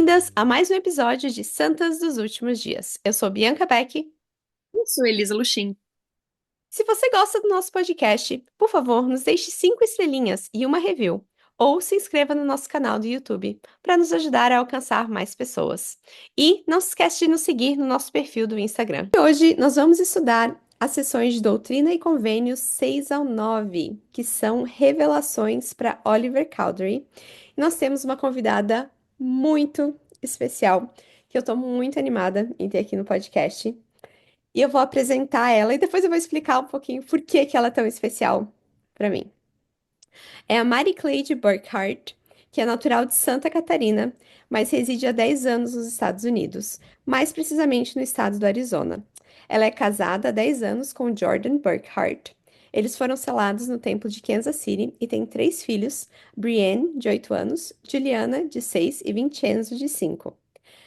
Bem-vindas a mais um episódio de Santas dos Últimos Dias. Eu sou Bianca Beck. Sou Elisa Luchin. Se você gosta do nosso podcast, por favor, nos deixe 5 estrelinhas e uma review. Ou se inscreva no nosso canal do YouTube para nos ajudar a alcançar mais pessoas. E não se esqueça de nos seguir no nosso perfil do Instagram. E hoje nós vamos estudar as sessões de Doutrina e Convênios 6 ao 9, que são revelações para Oliver Cowdery. E nós temos uma convidada muito especial, que eu estou muito animada em ter aqui no podcast. E eu vou apresentar ela e depois eu vou explicar um pouquinho por que que ela é tão especial para mim. É a Mary Cleide Burkhardt, que é natural de Santa Catarina, mas reside há 10 anos nos Estados Unidos, mais precisamente no estado do Arizona. Ela é casada há 10 anos com Jordan Burkhardt. Eles foram selados no templo de Kansas City e têm 3 filhos: Brienne, de 8 anos, Juliana, de 6 e Vincenzo, de 5.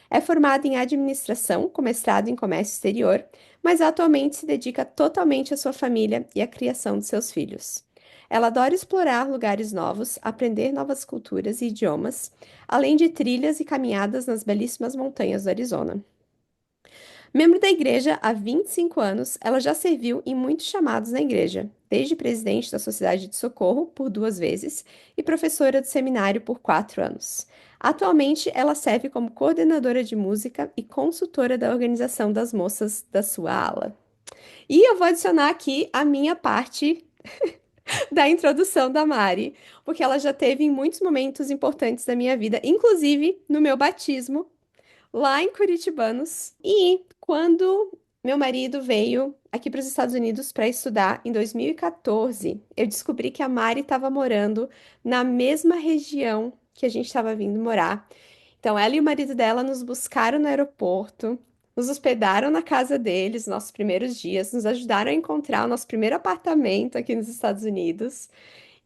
É formada em administração, com mestrado em comércio exterior, mas atualmente se dedica totalmente à sua família e à criação de seus filhos. Ela adora explorar lugares novos, aprender novas culturas e idiomas, além de trilhas e caminhadas nas belíssimas montanhas do Arizona. Membro da igreja há 25 anos, ela já serviu em muitos chamados na igreja, desde presidente da Sociedade de Socorro por 2 vezes e professora do seminário por 4 anos. Atualmente, ela serve como coordenadora de música e consultora da organização das moças da sua ala. E eu vou adicionar aqui a minha parte da introdução da Mari, porque ela já teve em muitos momentos importantes da minha vida, inclusive no meu batismo lá em Curitibanos. E quando meu marido veio aqui para os Estados Unidos para estudar em 2014, eu descobri que a Mari estava morando na mesma região que a gente estava vindo morar. Então, ela e o marido dela nos buscaram no aeroporto, nos hospedaram na casa deles, nossos primeiros dias, nos ajudaram a encontrar o nosso primeiro apartamento aqui nos Estados Unidos.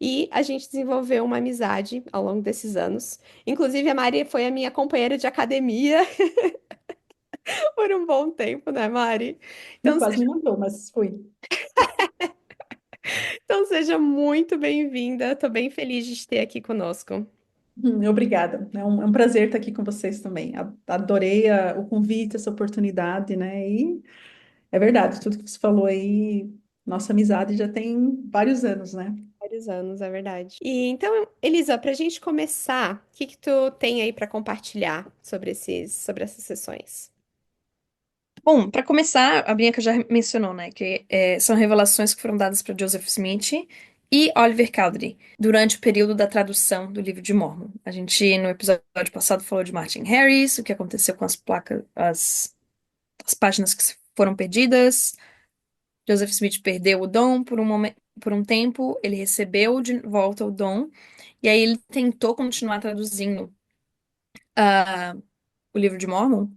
E a gente desenvolveu uma amizade ao longo desses anos. Inclusive, a Mari foi a minha companheira de academia por um bom tempo, né, Mari? Então, Quase me matou, mas fui. seja muito bem-vinda. Estou bem feliz de te ter aqui conosco. Obrigada. É um prazer estar aqui com vocês também. Adorei o convite, essa oportunidade, né? E é verdade, tudo que você falou aí, nossa amizade já tem vários anos, né? Vários anos, é verdade. E então, Elisa, para a gente começar, o que que tu tem aí para compartilhar sobre essas sessões? Bom, para começar, a Bianca já mencionou, né, que são revelações que foram dadas para Joseph Smith e Oliver Cowdery durante o período da tradução do livro de Mormon. A gente, no episódio passado, falou de Martin Harris, o que aconteceu com as placas, as páginas que foram perdidas. Joseph Smith perdeu o dom por um momento, por um tempo, ele recebeu de volta o dom, e aí ele tentou continuar traduzindo o livro de Mormon,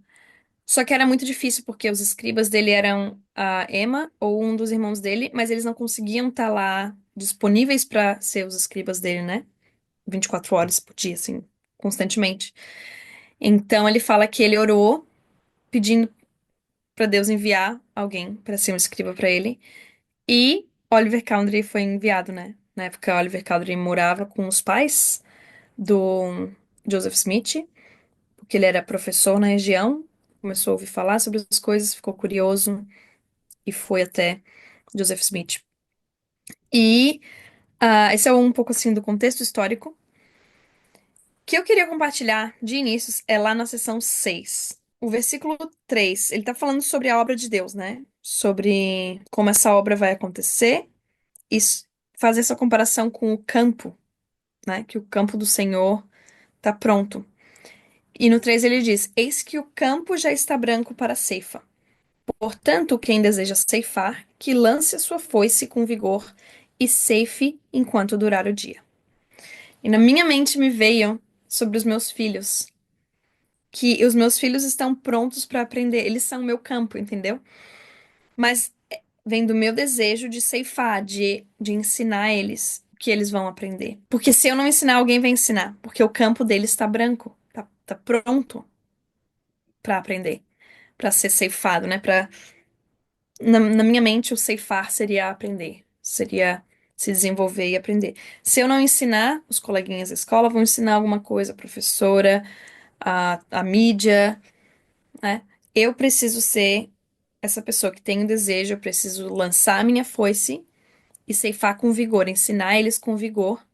só que era muito difícil porque os escribas dele eram a Emma ou um dos irmãos dele, mas eles não conseguiam estar lá disponíveis para ser os escribas dele, né? 24 horas por dia, assim, constantemente. Então ele fala que ele orou pedindo para Deus enviar alguém para ser um escriba para ele. E Oliver Cowdery foi enviado, né? Na época, Oliver Cowdery morava com os pais do Joseph Smith, porque ele era professor na região, começou a ouvir falar sobre as coisas, ficou curioso e foi até Joseph Smith. E esse é um pouco assim do contexto histórico. O que eu queria compartilhar de inícios é lá na seção 6. O versículo 3, ele tá falando sobre a obra de Deus, né? Sobre como essa obra vai acontecer e fazer essa comparação com o campo, né? Que o campo do Senhor tá pronto. E no 3 ele diz: Eis que o campo já está branco para a ceifa. Portanto, quem deseja ceifar, que lance a sua foice com vigor e ceife enquanto durar o dia. E na minha mente me veio sobre os meus filhos, que os meus filhos estão prontos para aprender, eles são o meu campo, entendeu? Mas vem do meu desejo de ceifar, de ensinar eles o que eles vão aprender. Porque se eu não ensinar, alguém vai ensinar, porque o campo deles está branco, tá pronto para aprender, para ser ceifado, né? Na minha mente, o ceifar seria aprender, seria se desenvolver e aprender. Se eu não ensinar, os coleguinhas da escola vão ensinar alguma coisa, a professora, a mídia, né? Eu preciso ser essa pessoa que tem o desejo, eu preciso lançar a minha foice e ceifar com vigor, ensinar eles com vigor,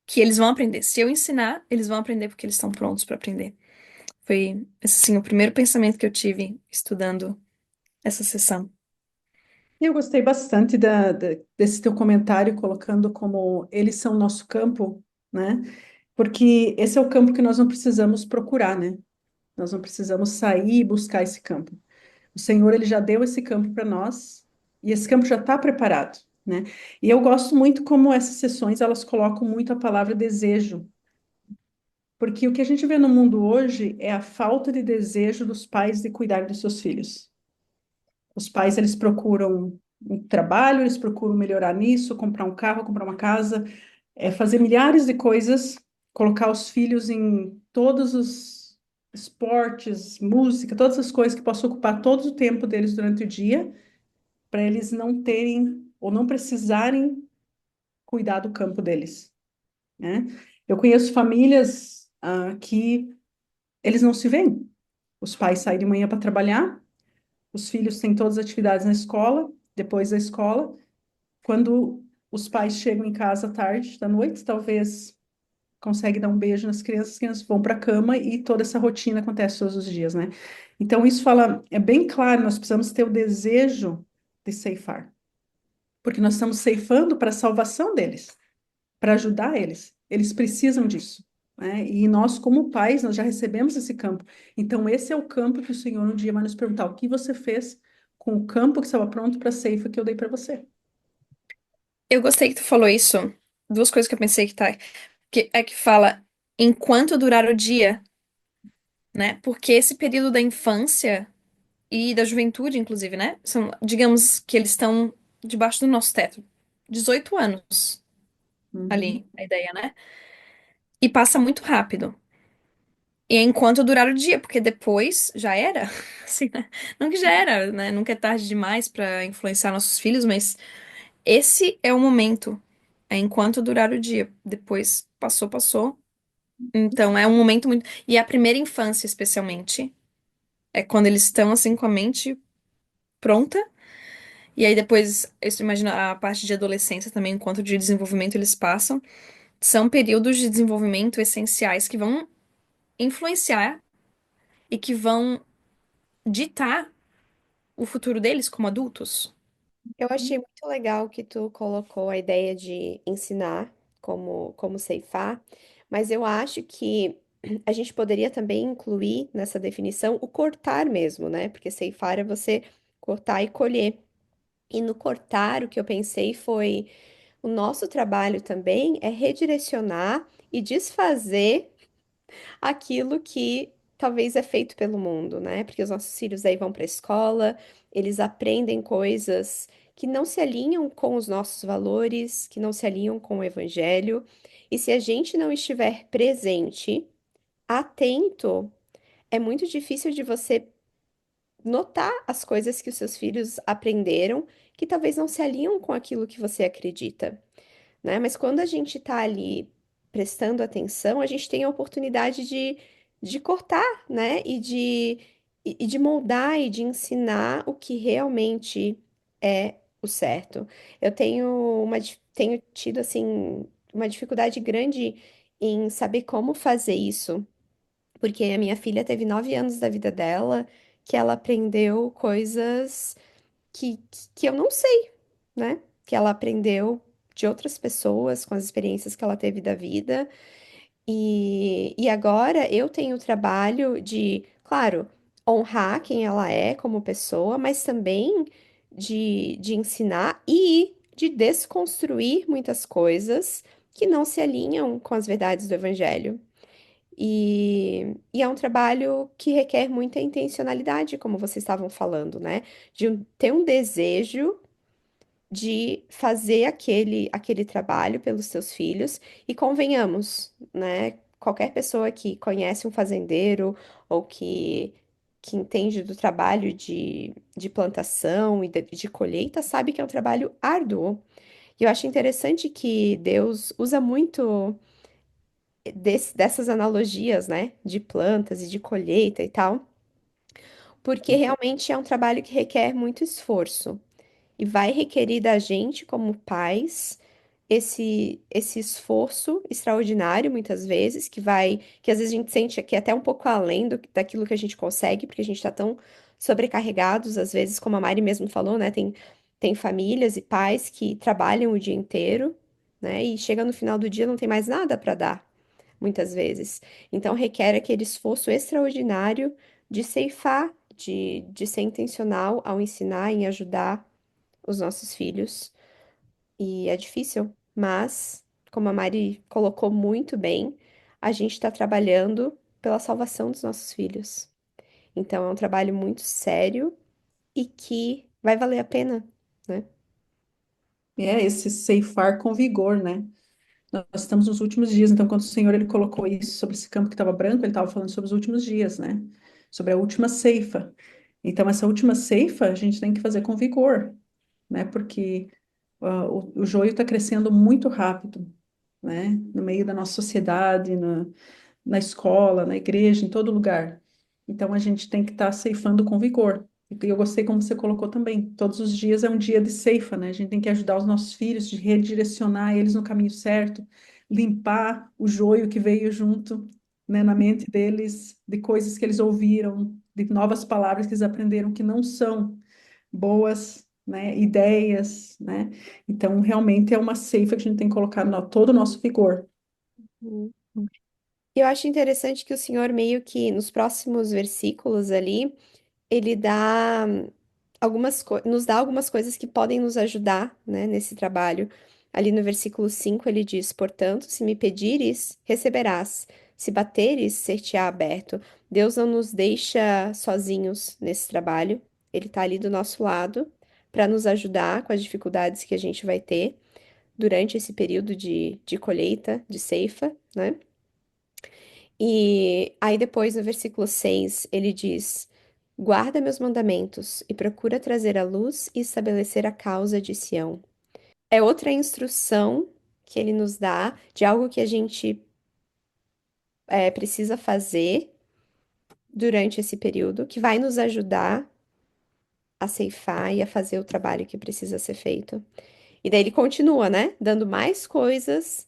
que eles vão aprender. Se eu ensinar, eles vão aprender porque eles estão prontos para aprender. Foi, assim, o primeiro pensamento que eu tive estudando essa sessão. Eu gostei bastante desse teu comentário, colocando como eles são nosso campo, né? Porque esse é o campo que nós não precisamos procurar, né? Nós não precisamos sair e buscar esse campo. O Senhor, ele já deu esse campo para nós e esse campo já está preparado, né? E eu gosto muito como essas sessões, elas colocam muito a palavra desejo, porque o que a gente vê no mundo hoje é a falta de desejo dos pais de cuidar dos seus filhos. Os pais, eles procuram um trabalho, eles procuram melhorar nisso, comprar um carro, comprar uma casa, fazer milhares de coisas, colocar os filhos em todos os esportes, música, todas as coisas que possam ocupar todo o tempo deles durante o dia, para eles não terem ou não precisarem cuidar do campo deles, né? Eu conheço famílias que eles não se veem. Os pais saem de manhã para trabalhar, os filhos têm todas as atividades na escola, depois da escola, quando os pais chegam em casa à tarde, da noite, talvez conseguem dar um beijo nas crianças, as crianças vão para a cama e toda essa rotina acontece todos os dias, né? Então, isso fala, é bem claro, nós precisamos ter o desejo de ceifar, porque nós estamos ceifando para a salvação deles, para ajudar eles. Eles precisam disso, né? E nós, como pais, nós já recebemos esse campo. Então, esse é o campo que o Senhor um dia vai nos perguntar: o que você fez com o campo que estava pronto para a ceifa que eu dei para você? Eu gostei que tu falou isso. Duas coisas que eu pensei que tá, que é que fala enquanto durar o dia, né? Porque esse período da infância e da juventude, inclusive, né? São, digamos que eles estão debaixo do nosso teto. 18 anos Uhum. ali, a ideia, né? E passa muito rápido. E é enquanto durar o dia, porque depois já era. Assim, né? Não que já era, né? Nunca é tarde demais pra influenciar nossos filhos, mas esse é o momento. É enquanto durar o dia. Depois passou, passou. Então é um momento muito. E a primeira infância, especialmente, é quando eles estão assim com a mente pronta. E aí depois, eu imagino a parte de adolescência também, enquanto de desenvolvimento eles passam. São períodos de desenvolvimento essenciais que vão influenciar e que vão ditar o futuro deles como adultos. Eu achei muito legal que tu colocou a ideia de ensinar como ceifar, mas eu acho que a gente poderia também incluir nessa definição o cortar mesmo, né? Porque ceifar é você cortar e colher. E no cortar, o que eu pensei foi o nosso trabalho também é redirecionar e desfazer aquilo que talvez é feito pelo mundo, né? Porque os nossos filhos aí vão para a escola, eles aprendem coisas que não se alinham com os nossos valores, que não se alinham com o evangelho. E se a gente não estiver presente, atento, é muito difícil de você notar as coisas que os seus filhos aprenderam que talvez não se alinham com aquilo que você acredita, né? Mas quando a gente está ali prestando atenção, a gente tem a oportunidade de cortar, né? E de moldar e de ensinar o que realmente é o certo. Eu tenho tido, assim, uma dificuldade grande em saber como fazer isso, porque a minha filha teve 9 anos da vida dela que ela aprendeu coisas que eu não sei, né? Que ela aprendeu de outras pessoas com as experiências que ela teve da vida. E agora eu tenho o trabalho de, claro, honrar quem ela é como pessoa, mas também de ensinar e de desconstruir muitas coisas que não se alinham com as verdades do Evangelho. E é um trabalho que requer muita intencionalidade, como vocês estavam falando, né? Ter um desejo de fazer aquele trabalho pelos seus filhos. E convenhamos, né? Qualquer pessoa que conhece um fazendeiro ou que entende do trabalho de plantação e de colheita sabe que é um trabalho árduo. E eu acho interessante que Deus usa muito dessas analogias, né, de plantas e de colheita e tal, porque realmente é um trabalho que requer muito esforço e vai requerer da gente, como pais, esse esforço extraordinário, muitas vezes, que às vezes a gente sente que é até um pouco além daquilo que a gente consegue, porque a gente está tão sobrecarregados, às vezes, como a Mari mesmo falou, né? Tem famílias e pais que trabalham o dia inteiro, né? E chega no final do dia não tem mais nada para dar, muitas vezes. Então requer aquele esforço extraordinário de ceifar, de ser intencional ao ensinar e ajudar os nossos filhos. E é difícil, mas, como a Mari colocou muito bem, a gente está trabalhando pela salvação dos nossos filhos. Então é um trabalho muito sério e que vai valer a pena, né? É esse ceifar com vigor, né? Nós estamos nos últimos dias, então, quando o Senhor ele colocou isso sobre esse campo que estava branco, ele estava falando sobre os últimos dias, né? Sobre a última ceifa. Então, essa última ceifa a gente tem que fazer com vigor, né? Porque o joio está crescendo muito rápido, né? No meio da nossa sociedade, na escola, na igreja, em todo lugar. Então a gente tem que estar ceifando com vigor. E eu gostei como você colocou também. Todos os dias é um dia de ceifa, né? A gente tem que ajudar os nossos filhos, de redirecionar eles no caminho certo, limpar o joio que veio junto, né, na mente deles, de coisas que eles ouviram, de novas palavras que eles aprenderam que não são boas, né, ideias, né? Então realmente é uma ceifa que a gente tem que colocar todo o nosso vigor. Uhum. E eu acho interessante que o Senhor meio que nos próximos versículos ali, ele dá nos dá algumas coisas que podem nos ajudar, né, nesse trabalho. Ali no versículo 5 ele diz: Portanto, se me pedires, receberás. Se bateres, ser-te-á aberto. Deus não nos deixa sozinhos nesse trabalho. Ele está ali do nosso lado para nos ajudar com as dificuldades que a gente vai ter durante esse período de colheita, de ceifa, né? E aí depois no versículo 6 ele diz: Guarda meus mandamentos e procura trazer à luz e estabelecer a causa de Sião. É outra instrução que ele nos dá de algo que a gente precisa fazer durante esse período, que vai nos ajudar a ceifar e a fazer o trabalho que precisa ser feito. E daí ele continua, né? Dando mais coisas,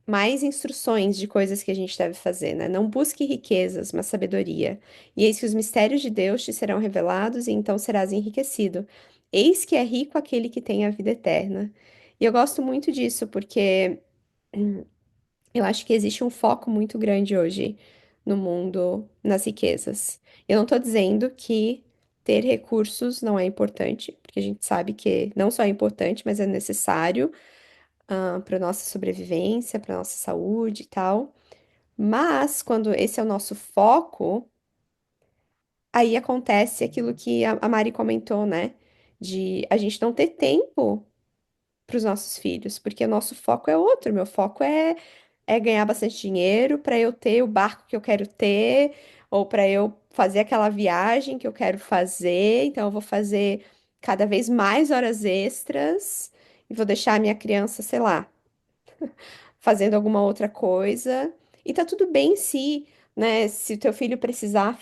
mais instruções de coisas que a gente deve fazer, né? Não busque riquezas, mas sabedoria. E eis que os mistérios de Deus te serão revelados, e então serás enriquecido. Eis que é rico aquele que tem a vida eterna. E eu gosto muito disso, porque eu acho que existe um foco muito grande hoje no mundo nas riquezas. Eu não estou dizendo que ter recursos não é importante, porque a gente sabe que não só é importante, mas é necessário para nossa sobrevivência, para nossa saúde e tal. Mas quando esse é o nosso foco, aí acontece aquilo que a Mari comentou, né? De a gente não ter tempo para os nossos filhos, porque o nosso foco é outro. Meu foco é ganhar bastante dinheiro para eu ter o barco que eu quero ter, ou para eu fazer aquela viagem que eu quero fazer. Então, eu vou fazer cada vez mais horas extras e vou deixar a minha criança, sei lá, fazendo alguma outra coisa. E tá tudo bem se, né, se o teu filho precisar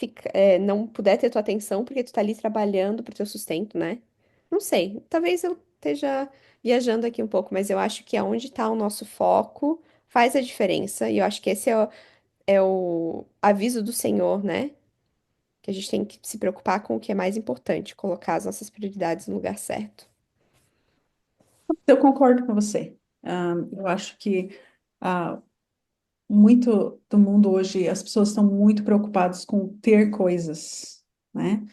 não puder ter tua atenção porque tu tá ali trabalhando pro teu sustento, né? Não sei, talvez eu esteja viajando aqui um pouco, mas eu acho que aonde tá o nosso foco faz a diferença. E eu acho que esse é o aviso do Senhor, né? Que a gente tem que se preocupar com o que é mais importante, colocar as nossas prioridades no lugar certo. Eu concordo com você. Eu acho que ah, muito do mundo hoje, as pessoas estão muito preocupadas com ter coisas, né?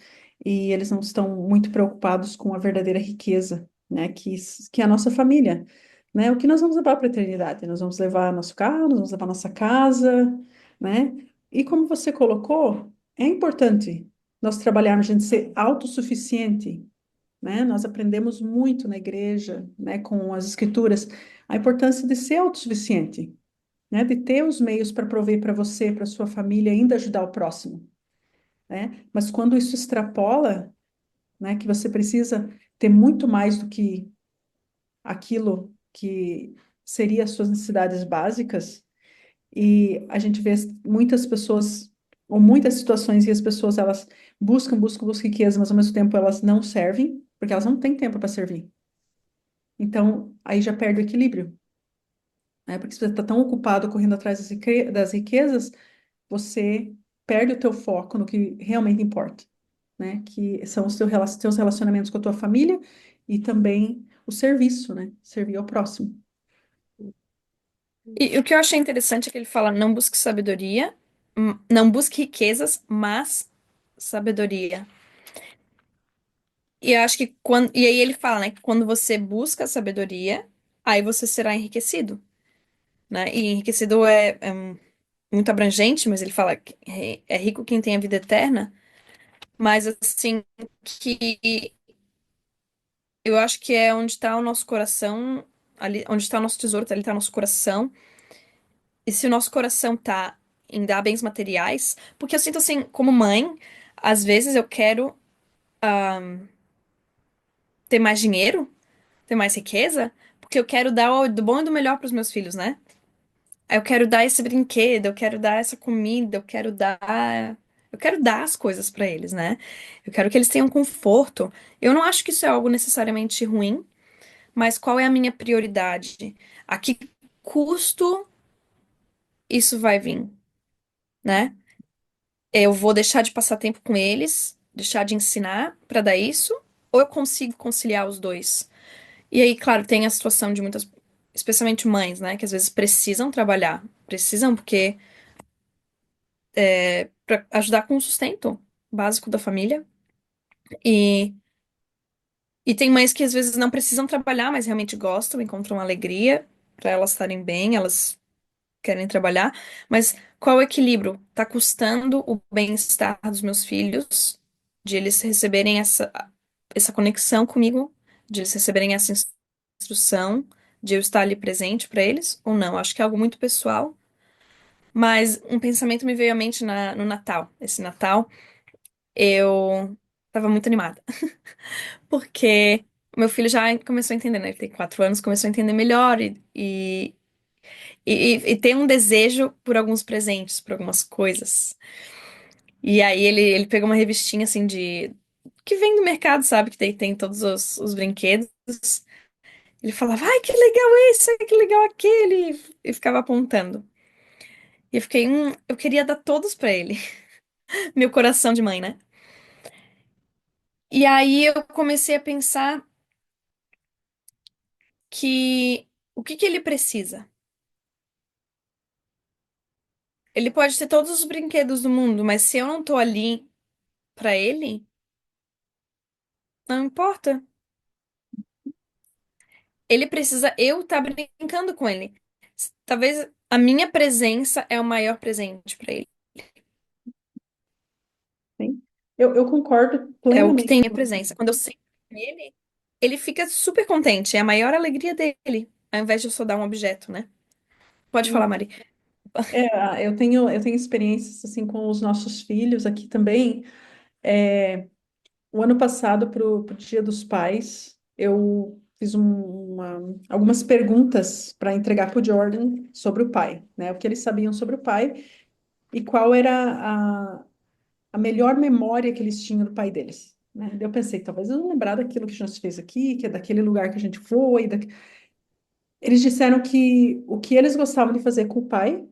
E eles não estão muito preocupados com a verdadeira riqueza, né? Que é a nossa família, né? O que nós vamos levar para a eternidade? Nós vamos levar nosso carro, nós vamos levar nossa casa, né? E como você colocou, é importante nós trabalharmos, a gente ser autossuficiente, né? Nós aprendemos muito na igreja, né, com as escrituras, a importância de ser autossuficiente, né, de ter os meios para prover para você, para sua família, e ainda ajudar o próximo, né? Mas quando isso extrapola, né, que você precisa ter muito mais do que aquilo que seria as suas necessidades básicas, E a gente vê muitas pessoas, ou muitas situações, e as pessoas, elas buscam riqueza, mas ao mesmo tempo elas não servem, porque elas não têm tempo para servir. Então, aí já perde o equilíbrio, né? Porque se você está tão ocupado correndo atrás das riquezas, você perde o teu foco no que realmente importa, né? Que são os teus relacionamentos com a tua família e também o serviço, né? Servir ao próximo. E o que eu achei interessante é que ele fala: não busque sabedoria, não busque riquezas, mas sabedoria. E eu acho que quando. E aí ele fala, né, que quando você busca a sabedoria, aí você será enriquecido, né? E enriquecido é muito abrangente, mas ele fala que é rico quem tem a vida eterna, mas assim, que eu acho que é onde está o nosso coração, ali, onde está o nosso tesouro, ali está o nosso coração. E se o nosso coração tá em dar bens materiais, porque eu sinto assim, como mãe, às vezes eu quero ter mais dinheiro, ter mais riqueza, porque eu quero dar do bom e do melhor para os meus filhos, né? Aí eu quero dar esse brinquedo, eu quero dar essa comida, eu quero dar as coisas para eles, né? Eu quero que eles tenham conforto. Eu não acho que isso é algo necessariamente ruim, mas qual é a minha prioridade? A que custo isso vai vir, né? Eu vou deixar de passar tempo com eles, deixar de ensinar para dar isso, ou eu consigo conciliar os dois? E aí, claro, tem a situação de muitas, especialmente mães, né, que às vezes precisam trabalhar, precisam porque para ajudar com o sustento básico da família. E e tem mães que às vezes não precisam trabalhar, mas realmente gostam, encontram alegria para elas estarem bem, elas querem trabalhar, mas qual é o equilíbrio? Tá custando o bem-estar dos meus filhos, de eles receberem essa conexão comigo, de eles receberem essa instrução, de eu estar ali presente para eles, ou não? Acho que é algo muito pessoal, mas um pensamento me veio à mente no Natal. Esse Natal, eu tava muito animada, porque meu filho já começou a entender, né? Ele tem 4 anos, começou a entender melhor e tem um desejo por alguns presentes, por algumas coisas. E aí ele pegou uma revistinha assim de. Que vem do mercado, sabe? Que tem todos os brinquedos. Ele falava, ai, que legal esse, ai, que legal aquele. E ficava apontando. E eu fiquei, eu queria dar todos pra ele. Meu coração de mãe, né? E aí eu comecei a pensar que o que que ele precisa? Ele pode ter todos os brinquedos do mundo, mas se eu não tô ali pra ele, não importa. Ele precisa eu estar brincando com ele. Talvez a minha presença é o maior presente pra ele. Sim. Eu concordo É o que plenamente tem com minha você. presença. Quando eu sento com ele, ele fica super contente. É a maior alegria dele, ao invés de eu só dar um objeto, né? Pode falar, Sim. Mari. Eu tenho experiências assim com os nossos filhos aqui também. É, o ano passado, para o Dia dos Pais, eu fiz algumas perguntas para entregar para o Jordan sobre o pai, né? O que eles sabiam sobre o pai e qual era a melhor memória que eles tinham do pai deles, né? Daí eu pensei, talvez eu não lembrar daquilo que a gente fez aqui, que é daquele lugar que a gente foi. Eles disseram que o que eles gostavam de fazer com o pai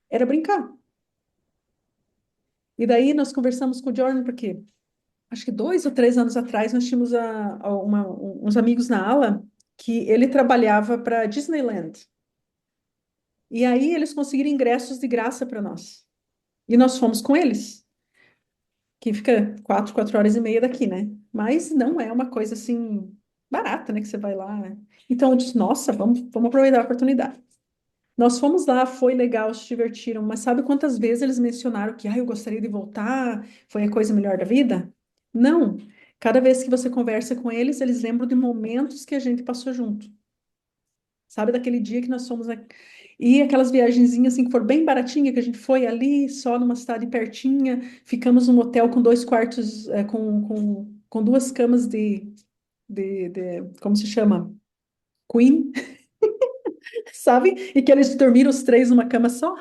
era brincar. E daí nós conversamos com o Jordan, porque acho que 2 ou 3 anos atrás nós tínhamos uns amigos na ala que ele trabalhava para Disneyland. E aí eles conseguiram ingressos de graça para nós. E nós fomos com eles, que fica 4 horas e meia daqui, né? Mas não é uma coisa assim barata, né? Que você vai lá, né? Então eu disse, nossa, vamos aproveitar a oportunidade. Nós fomos lá, foi legal, se divertiram, mas sabe quantas vezes eles mencionaram que eu gostaria de voltar, foi a coisa melhor da vida? Não. Cada vez que você conversa com eles, eles lembram de momentos que a gente passou junto. Sabe daquele dia que nós fomos e aquelas viagenzinhas assim que foram bem baratinha, que a gente foi ali, só numa cidade pertinha, ficamos num hotel com 2 quartos, com 2 camas como se chama? Queen, sabe? E que eles dormiram os três numa cama só.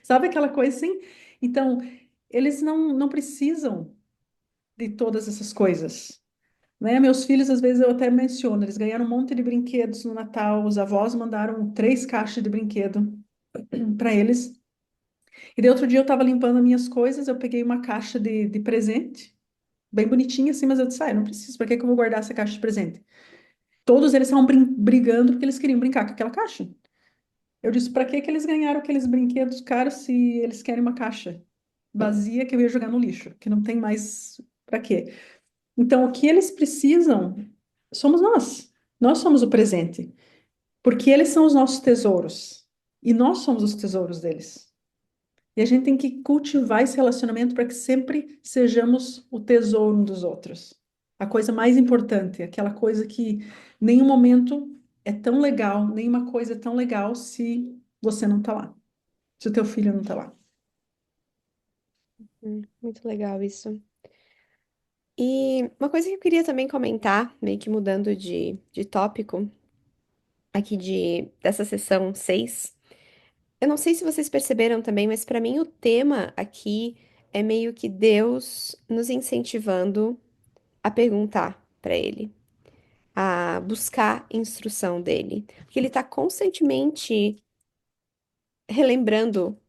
Sabe aquela coisa assim? Então, eles não precisam de todas essas coisas, né? Meus filhos, às vezes, eu até menciono, eles ganharam um monte de brinquedos no Natal, os avós mandaram 3 caixas de brinquedo para eles. E daí outro dia eu estava limpando as minhas coisas, eu peguei uma caixa de presente, bem bonitinha assim, mas eu disse, ah, eu não preciso, para que que eu vou guardar essa caixa de presente? Todos eles estavam brigando porque eles queriam brincar com aquela caixa. Eu disse, para que que eles ganharam aqueles brinquedos caros se eles querem uma caixa vazia que eu ia jogar no lixo, que não tem mais para quê? Então, o que eles precisam somos nós. Nós somos o presente, porque eles são os nossos tesouros e nós somos os tesouros deles. E a gente tem que cultivar esse relacionamento para que sempre sejamos o tesouro um dos outros. A coisa mais importante, aquela coisa que nenhum momento é tão legal, nenhuma coisa é tão legal se você não está lá, se o teu filho não está lá. Muito legal isso. E uma coisa que eu queria também comentar, meio que mudando de tópico, aqui dessa sessão 6. Eu não sei se vocês perceberam também, mas para mim o tema aqui é meio que Deus nos incentivando a perguntar para Ele, a buscar instrução dele. Porque ele está constantemente relembrando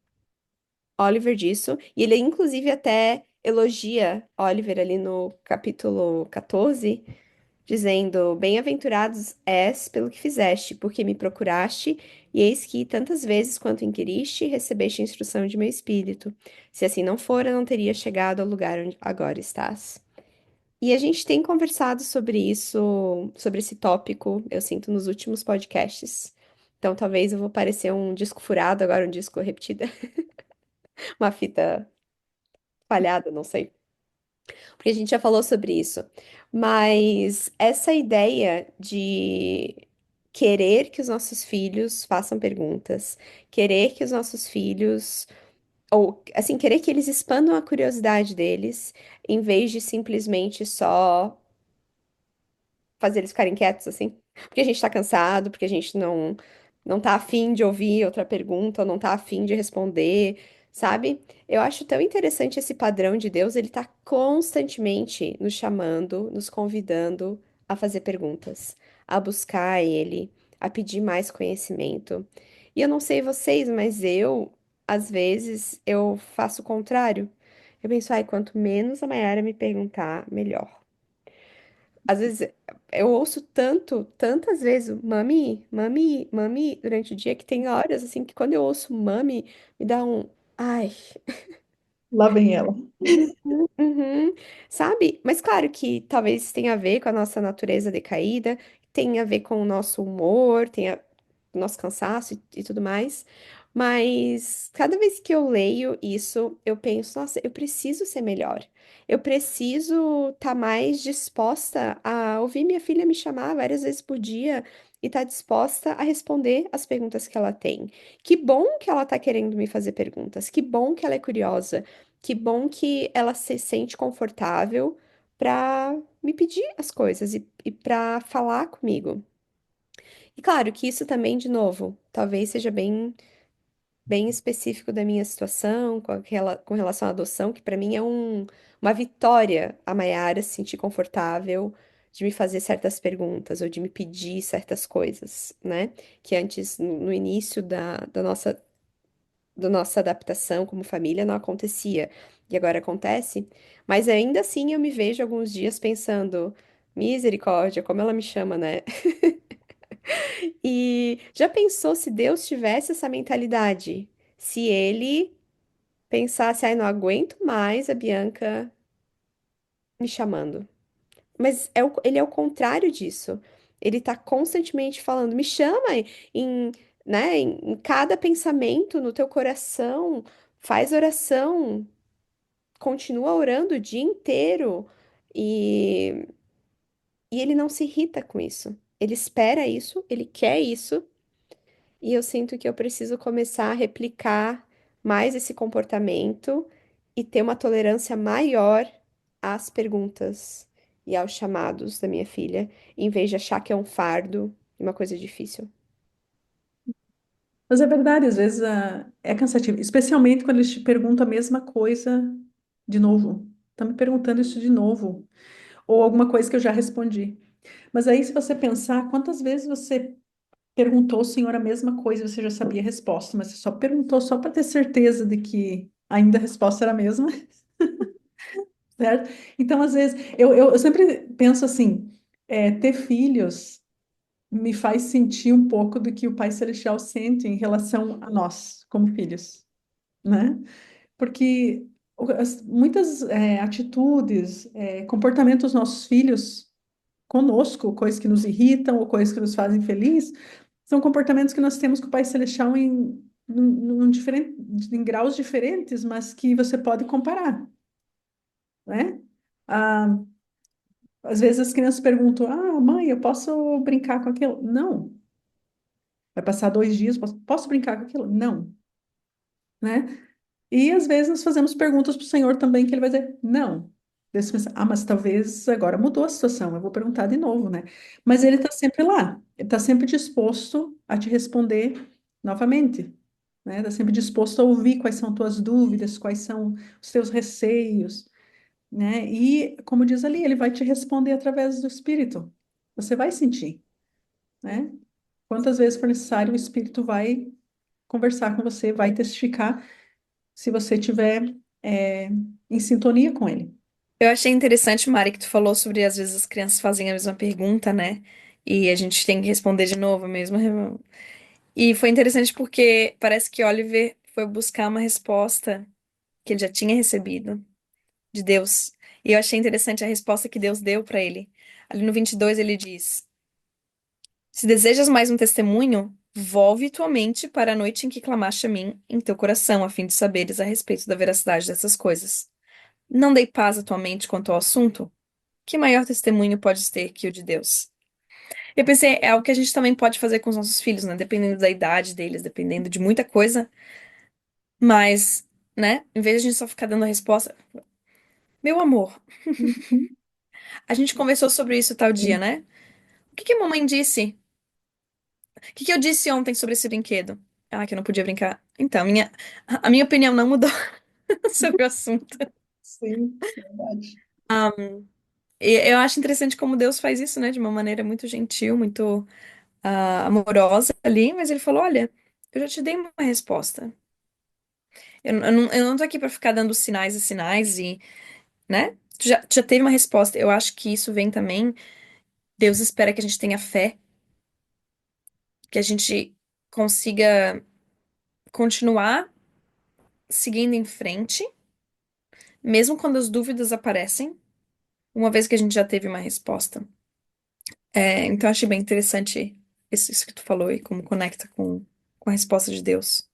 Oliver disso, e ele inclusive até elogia Oliver ali no capítulo 14, dizendo: Bem-aventurados és pelo que fizeste, porque me procuraste, e eis que tantas vezes quanto inquiriste, recebeste instrução de meu espírito. Se assim não fora, não teria chegado ao lugar onde agora estás. E a gente tem conversado sobre isso, sobre esse tópico, eu sinto, nos últimos podcasts. Então talvez eu vou parecer um disco furado, agora um disco repetido, uma fita falhada, não sei. Porque a gente já falou sobre isso. Mas essa ideia de querer que os nossos filhos façam perguntas, querer que os nossos filhos, ou assim, querer que eles expandam a curiosidade deles, em vez de simplesmente só fazer eles ficarem quietos, assim. Porque a gente tá cansado, porque a gente não tá afim de ouvir outra pergunta, ou não tá afim de responder, sabe? Eu acho tão interessante esse padrão de Deus, ele tá constantemente nos chamando, nos convidando a fazer perguntas, a buscar Ele, a pedir mais conhecimento. E eu não sei vocês, mas eu, às vezes, eu faço o contrário. Eu penso, ai, quanto menos a Mayara me perguntar, melhor. Às vezes eu ouço tantas vezes o mami, mami, mami durante o dia que tem horas assim que quando eu ouço mami me dá um ai, Lá vem ela. uhum, sabe? Mas claro que talvez tenha a ver com a nossa natureza decaída, tenha a ver com o nosso humor, tenha o nosso cansaço e tudo mais. Mas cada vez que eu leio isso, eu penso, nossa, eu preciso ser melhor. Eu preciso estar mais disposta a ouvir minha filha me chamar várias vezes por dia e estar disposta a responder as perguntas que ela tem. Que bom que ela está querendo me fazer perguntas. Que bom que ela é curiosa. Que bom que ela se sente confortável para me pedir as coisas e para falar comigo. E claro que isso também, de novo, talvez seja bem específico da minha situação, com relação à adoção, que para mim é uma vitória a Mayara se sentir confortável de me fazer certas perguntas ou de me pedir certas coisas, né? Que antes, no início da nossa adaptação como família, não acontecia. E agora acontece. Mas ainda assim eu me vejo alguns dias pensando, misericórdia, como ela me chama, né? E já pensou se Deus tivesse essa mentalidade? Se ele pensasse, ai, não aguento mais a Bianca me chamando. Mas ele é o contrário disso. Ele tá constantemente falando, me chama em, né, em cada pensamento no teu coração, faz oração, continua orando o dia inteiro. E, e ele não se irrita com isso. Ele espera isso, ele quer isso. E eu sinto que eu preciso começar a replicar mais esse comportamento e ter uma tolerância maior às perguntas e aos chamados da minha filha, em vez de achar que é um fardo e uma coisa difícil. Mas é verdade, às vezes é cansativo, especialmente quando eles te perguntam a mesma coisa de novo. Tá me perguntando isso de novo, ou alguma coisa que eu já respondi. Mas aí, se você pensar, quantas vezes você perguntou ao Senhor a mesma coisa, e você já sabia a resposta, mas você só perguntou só para ter certeza de que ainda a resposta era a mesma, certo? Então, às vezes, eu sempre penso assim, ter filhos me faz sentir um pouco do que o Pai Celestial sente em relação a nós, como filhos, né? Porque muitas atitudes, comportamentos dos nossos filhos conosco, coisas que nos irritam ou coisas que nos fazem feliz, são comportamentos que nós temos com o Pai Celestial em graus diferentes, mas que você pode comparar, né? Ah, às vezes as crianças perguntam: Ah, mãe, eu posso brincar com aquilo? Não. Vai passar 2 dias, posso brincar com aquilo? Não, né? E às vezes nós fazemos perguntas para o Senhor também, que Ele vai dizer: Não. Daí você pensa, mas talvez agora mudou a situação, eu vou perguntar de novo, né? Mas Ele está sempre lá, Ele está sempre disposto a te responder novamente, né? Está sempre disposto a ouvir quais são tuas dúvidas, quais são os teus receios, né? E, como diz ali, Ele vai te responder através do Espírito. Você vai sentir, né? Quantas vezes for necessário, o Espírito vai conversar com você, vai testificar se você tiver é, em sintonia com ele. Eu achei interessante, Mari, que tu falou sobre às vezes as crianças fazem a mesma pergunta, né? E a gente tem que responder de novo mesmo. E foi interessante porque parece que Oliver foi buscar uma resposta que ele já tinha recebido de Deus. E eu achei interessante a resposta que Deus deu para ele. Ali no 22 ele diz: Se desejas mais um testemunho, volve tua mente para a noite em que clamaste a mim em teu coração, a fim de saberes a respeito da veracidade dessas coisas. Não dei paz à tua mente quanto ao assunto? Que maior testemunho podes ter que o de Deus? Eu pensei, é algo que a gente também pode fazer com os nossos filhos, né? Dependendo da idade deles, dependendo de muita coisa. Mas, né? Em vez de a gente só ficar dando a resposta, meu amor, Uhum. a gente conversou sobre isso tal dia, Sim. né? O que que a mamãe disse? O que que eu disse ontem sobre esse brinquedo? Ah, que eu não podia brincar. Então, a minha opinião não mudou sobre o assunto. Sim, verdade. E eu acho interessante como Deus faz isso, né? De uma maneira muito gentil, muito amorosa ali, mas ele falou: Olha, eu já te dei uma resposta. Eu não tô aqui pra ficar dando sinais e sinais e, né? Tu já teve uma resposta. Eu acho que isso vem também. Deus espera que a gente tenha fé, que a gente consiga continuar seguindo em frente, mesmo quando as dúvidas aparecem, uma vez que a gente já teve uma resposta. Então, eu achei bem interessante isso que tu falou e como conecta com a resposta de Deus.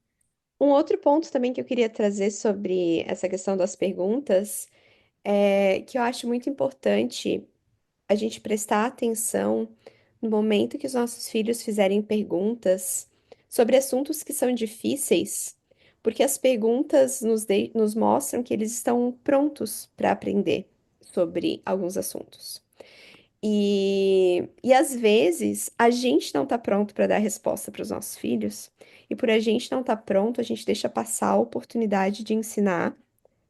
Um outro ponto também que eu queria trazer sobre essa questão das perguntas é que eu acho muito importante a gente prestar atenção no momento que os nossos filhos fizerem perguntas sobre assuntos que são difíceis, porque as perguntas nos mostram que eles estão prontos para aprender sobre alguns assuntos. E às vezes a gente não está pronto para dar resposta para os nossos filhos, e por a gente não estar pronto, a gente deixa passar a oportunidade de ensinar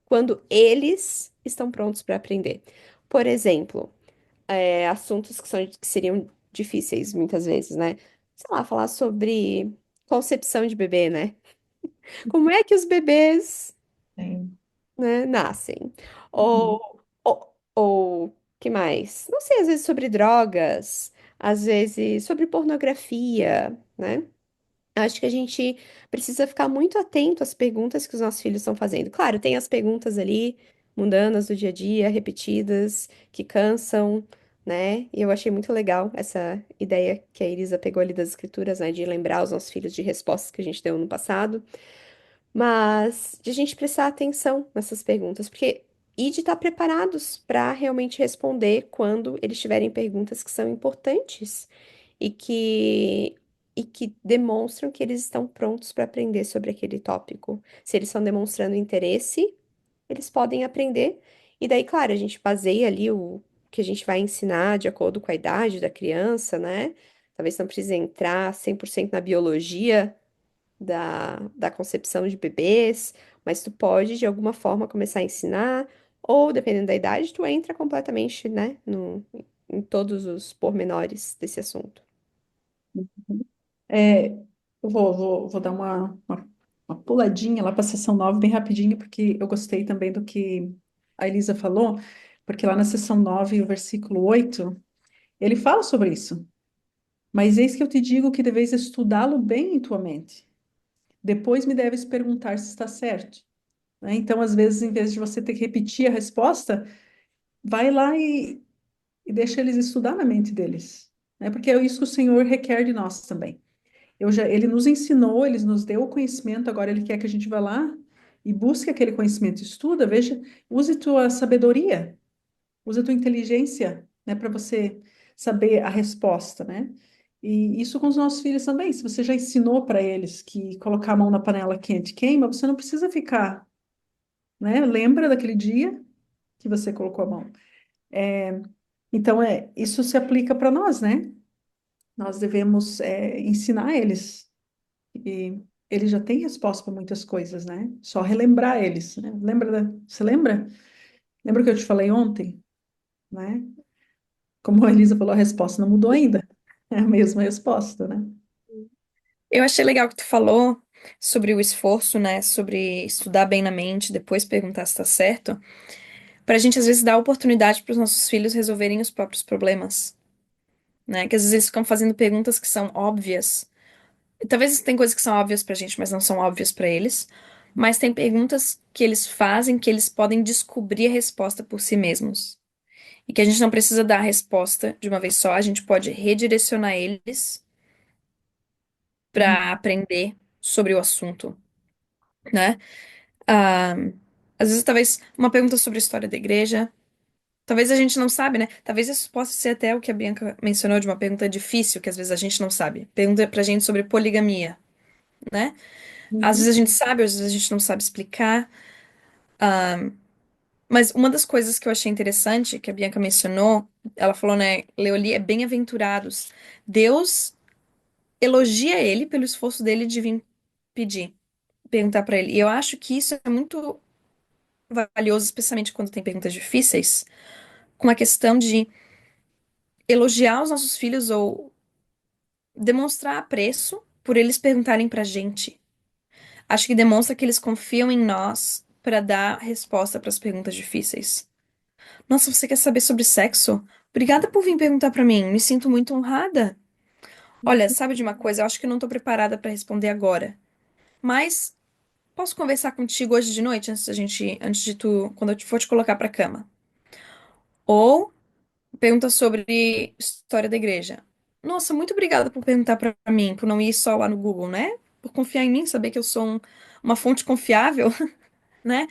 quando eles estão prontos para aprender. Por exemplo, assuntos que seriam difíceis muitas vezes, né? Sei lá, falar sobre concepção de bebê, né? Como é que os bebês, Sim. né, nascem? Uhum. Ou que mais? Não sei, às vezes sobre drogas, às vezes sobre pornografia, né? Acho que a gente precisa ficar muito atento às perguntas que os nossos filhos estão fazendo. Claro, tem as perguntas ali, mundanas do dia a dia, repetidas, que cansam, né? E eu achei muito legal essa ideia que a Elisa pegou ali das escrituras, né? De lembrar os nossos filhos de respostas que a gente deu no passado. Mas de a gente prestar atenção nessas perguntas, porque e de estar preparados para realmente responder quando eles tiverem perguntas que são importantes e que demonstram que eles estão prontos para aprender sobre aquele tópico. Se eles estão demonstrando interesse, eles podem aprender. E daí, claro, a gente baseia ali o que a gente vai ensinar de acordo com a idade da criança, né? Talvez não precise entrar 100% na biologia, da concepção de bebês, mas tu pode, de alguma forma, começar a ensinar, ou, dependendo da idade, tu entra completamente, né, no, em todos os pormenores desse assunto. É, vou dar uma puladinha lá para a sessão 9 bem rapidinho, porque eu gostei também do que a Elisa falou, porque lá na sessão 9 o versículo 8 ele fala sobre isso. Mas eis que eu te digo que deveis estudá-lo bem em tua mente. Depois me deves perguntar se está certo. Né? Então, às vezes, em vez de você ter que repetir a resposta, vai lá e deixa eles estudar na mente deles. Né? Porque é isso que o Senhor requer de nós também. Ele nos ensinou, ele nos deu o conhecimento, agora ele quer que a gente vá lá e busque aquele conhecimento, estuda, veja, use tua sabedoria, use tua inteligência, né, para você saber a resposta, né? E isso com os nossos filhos também. Se você já ensinou para eles que colocar a mão na panela quente queima, você não precisa ficar, né? Lembra daquele dia que você colocou a mão. Então, isso se aplica para nós, né? Nós devemos, ensinar eles. E ele já tem resposta para muitas coisas, né? Só relembrar eles, né? Você lembra? Lembra que eu te falei ontem, né? Como a Elisa falou, a resposta não mudou ainda. É a mesma resposta, né? Eu achei legal que tu falou sobre o esforço, né? Sobre estudar bem na mente, depois perguntar se tá certo. Pra gente, às vezes, dar oportunidade para os nossos filhos resolverem os próprios problemas, né? Que às vezes eles ficam fazendo perguntas que são óbvias. E talvez tem coisas que são óbvias pra gente, mas não são óbvias pra eles. Mas tem perguntas que eles fazem que eles podem descobrir a resposta por si mesmos. E que a gente não precisa dar a resposta de uma vez só, a gente pode redirecionar eles Uhum. pra aprender sobre o assunto, né? Ah, às vezes, talvez, uma pergunta sobre a história da igreja. Talvez a gente não sabe, né? Talvez isso possa ser até o que a Bianca mencionou de uma pergunta difícil, que às vezes a gente não sabe. Pergunta pra gente sobre poligamia, né? Às vezes Uhum. a gente sabe, às vezes a gente não sabe explicar. Mas uma das coisas que eu achei interessante, que a Bianca mencionou, ela falou, né? Leoli é bem-aventurados. Deus elogia ele pelo esforço dele de vir pedir, perguntar pra ele. E eu acho que isso é muito valioso, especialmente quando tem perguntas difíceis, com a questão de elogiar os nossos filhos ou demonstrar apreço por eles perguntarem pra gente. Acho que demonstra que eles confiam em nós pra dar resposta para as perguntas difíceis. Nossa, você quer saber sobre sexo? Obrigada por vir perguntar pra mim. Me sinto muito honrada. Olha, sabe de uma coisa? Eu acho que eu não tô preparada pra responder agora. Mas posso conversar contigo hoje de noite antes de tu, quando eu for te colocar pra cama. Ou pergunta sobre história da igreja. Nossa, muito obrigada por perguntar pra mim, por não ir só lá no Google, né? Por confiar em mim, saber que eu sou uma fonte confiável, né?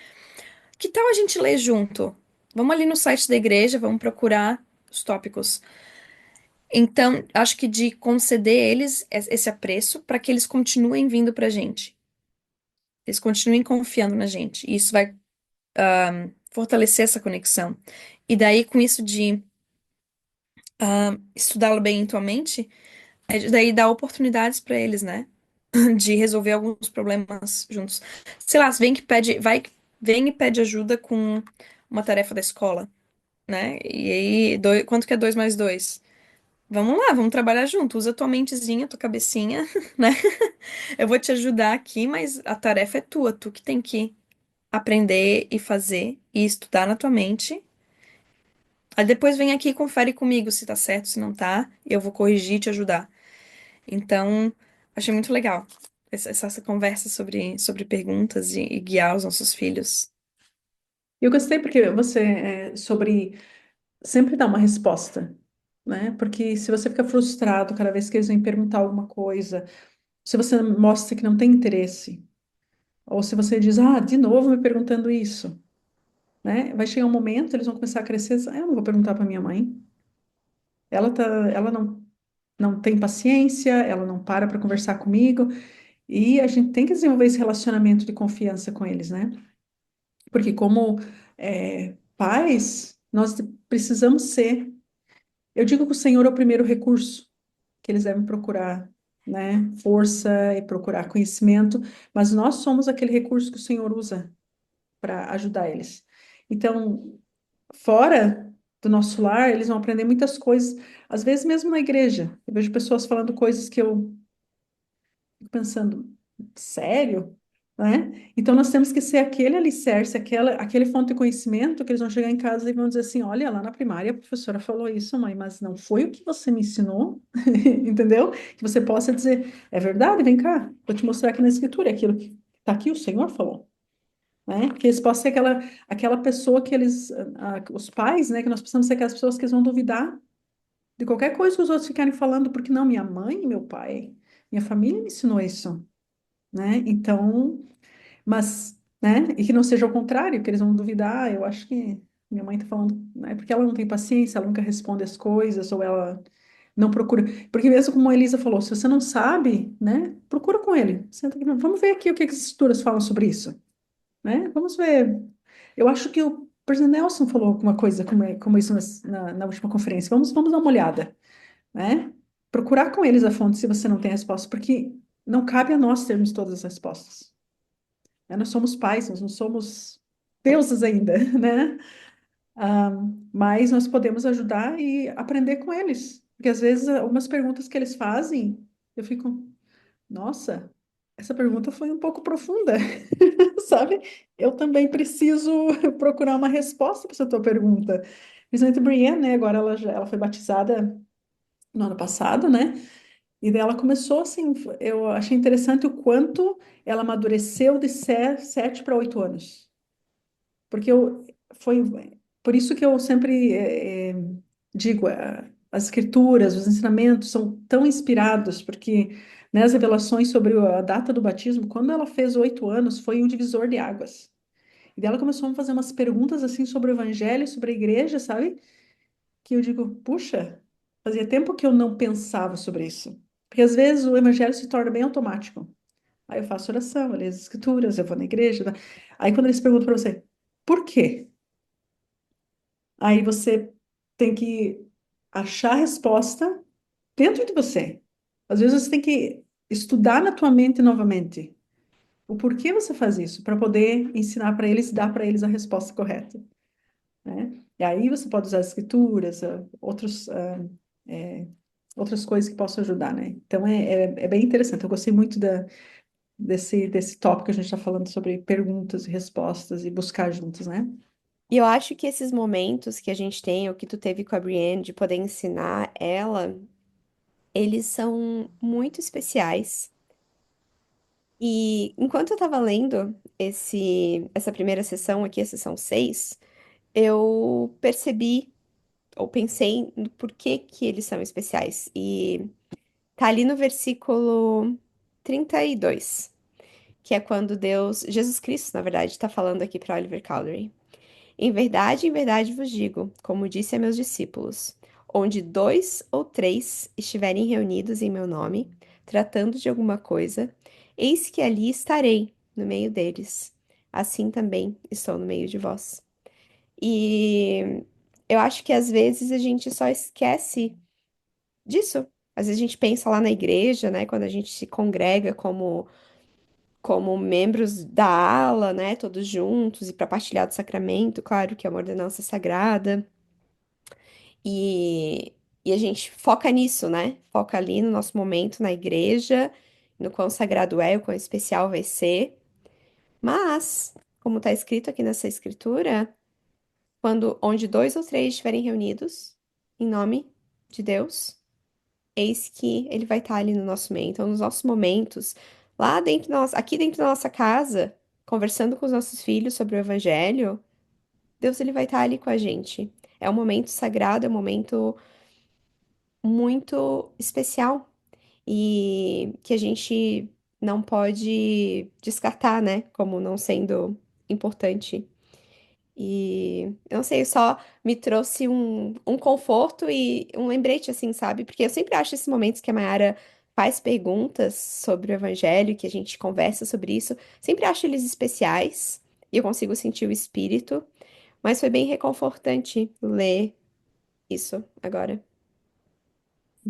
Que tal a gente ler junto? Vamos ali no site da igreja, vamos procurar os tópicos. Então, acho que de conceder eles esse apreço para que eles continuem vindo pra gente. Eles continuem confiando na gente. E isso vai fortalecer essa conexão. E daí, com isso de estudá-lo bem em tua mente, daí dá oportunidades para eles, né? De resolver alguns problemas juntos. Sei lá, vem e pede ajuda com uma tarefa da escola, né? E aí, quanto que é 2 mais 2? Vamos lá, vamos trabalhar junto. Usa tua mentezinha, tua cabecinha, né? Eu vou te ajudar aqui, mas a tarefa é tua, tu que tem que aprender e fazer e estudar na tua mente. Aí depois vem aqui e confere comigo se tá certo, se não tá, e eu vou corrigir e te ajudar. Então, achei muito legal essa conversa sobre perguntas e guiar os nossos filhos. Eu gostei porque você, sobre sempre dar uma resposta, né? Porque se você fica frustrado cada vez que eles vêm perguntar alguma coisa, se você mostra que não tem interesse, ou se você diz, ah, de novo me perguntando isso, né? Vai chegar um momento, eles vão começar a crescer, ah, eu não vou perguntar para minha mãe. Ela não tem paciência, ela não para conversar comigo, e a gente tem que desenvolver esse relacionamento de confiança com eles, né? Porque como pais, nós precisamos ser. Eu digo que o Senhor é o primeiro recurso que eles devem procurar, né, força e procurar conhecimento, mas nós somos aquele recurso que o Senhor usa para ajudar eles. Então, fora do nosso lar, eles vão aprender muitas coisas, às vezes mesmo na igreja. Eu vejo pessoas falando coisas que eu fico pensando, sério? Né? Então, nós temos que ser aquele alicerce, aquele fonte de conhecimento que eles vão chegar em casa e vão dizer assim: olha, lá na primária a professora falou isso, mãe, mas não foi o que você me ensinou, entendeu? Que você possa dizer: é verdade, vem cá, vou te mostrar aqui na escritura, é aquilo que está aqui, o Senhor falou. Né? Que eles possam ser aquela pessoa que eles, os pais, né, que nós precisamos ser aquelas pessoas que eles vão duvidar de qualquer coisa que os outros ficarem falando, porque não, minha mãe e meu pai, minha família me ensinou isso, né? Então, mas, né, e que não seja o contrário, que eles vão duvidar, eu acho que minha mãe tá falando, né, porque ela não tem paciência, ela nunca responde as coisas, ou ela não procura, porque mesmo como a Elisa falou, se você não sabe, né, procura com ele, senta aqui, vamos ver aqui o que as escrituras falam sobre isso, né? Vamos ver. Eu acho que o presidente Nelson falou alguma coisa como isso na última conferência. Vamos dar uma olhada, né? Procurar com eles a fonte se você não tem a resposta, porque não cabe a nós termos todas as respostas. Né? Nós somos pais, nós não somos deuses ainda, né? Ah, mas nós podemos ajudar e aprender com eles. Porque às vezes algumas perguntas que eles fazem, eu fico, nossa, essa pergunta foi um pouco profunda. Sabe? Eu também preciso procurar uma resposta para essa tua pergunta. Principalmente Brienne, né? Agora ela foi batizada no ano passado, né? E daí ela começou assim, eu achei interessante o quanto ela amadureceu de 7 para 8 anos. Porque foi por isso que eu sempre digo, as escrituras, os ensinamentos são tão inspirados, porque né, as revelações sobre a data do batismo, quando ela fez 8 anos, foi um divisor de águas. E daí ela começou a me fazer umas perguntas assim sobre o evangelho, sobre a igreja, sabe? Que eu digo, puxa, fazia tempo que eu não pensava sobre isso. Porque às vezes o evangelho se torna bem automático. Aí eu faço oração, eu leio as escrituras, eu vou na igreja. Tá? Aí quando eles perguntam para você, por quê? Aí você tem que achar a resposta dentro de você. Às vezes você tem que estudar na tua mente novamente. O porquê você faz isso, para poder ensinar para eles e dar para eles a resposta correta. Né? E aí você pode usar as escrituras, é, outras coisas que possam ajudar, né? Então é bem interessante. Eu gostei muito desse tópico que a gente está falando sobre perguntas e respostas e buscar juntos, né? E eu acho que esses momentos que a gente tem, ou que tu teve com a Brienne, de poder ensinar ela, eles são muito especiais. E enquanto eu tava lendo essa primeira sessão aqui, a sessão 6, eu percebi, ou pensei no porquê que eles são especiais. E tá ali no versículo 32, que é quando Jesus Cristo, na verdade, está falando aqui para Oliver Cowdery. Em verdade vos digo, como disse a meus discípulos, onde dois ou três estiverem reunidos em meu nome, tratando de alguma coisa, eis que ali estarei no meio deles. Assim também estou no meio de vós. E eu acho que às vezes a gente só esquece disso. Às vezes a gente pensa lá na igreja, né, quando a gente se congrega como membros da ala, né, todos juntos e para partilhar do sacramento, claro que é uma ordenança sagrada. E, e a gente foca nisso, né? Foca ali no nosso momento na igreja, no quão sagrado é, o quão especial vai ser. Mas, como está escrito aqui nessa escritura, onde dois ou três estiverem reunidos, em nome de Deus, eis que ele vai estar ali no nosso meio. Então, nos nossos momentos, lá dentro aqui dentro da nossa casa, conversando com os nossos filhos sobre o evangelho, Deus ele vai estar ali com a gente. É um momento sagrado, é um momento muito especial e que a gente não pode descartar, né, como não sendo importante. E eu não sei, só me trouxe um conforto e um lembrete, assim, sabe? Porque eu sempre acho esses momentos que a Mayara faz perguntas sobre o evangelho, que a gente conversa sobre isso, sempre acho eles especiais e eu consigo sentir o espírito, mas foi bem reconfortante ler isso agora.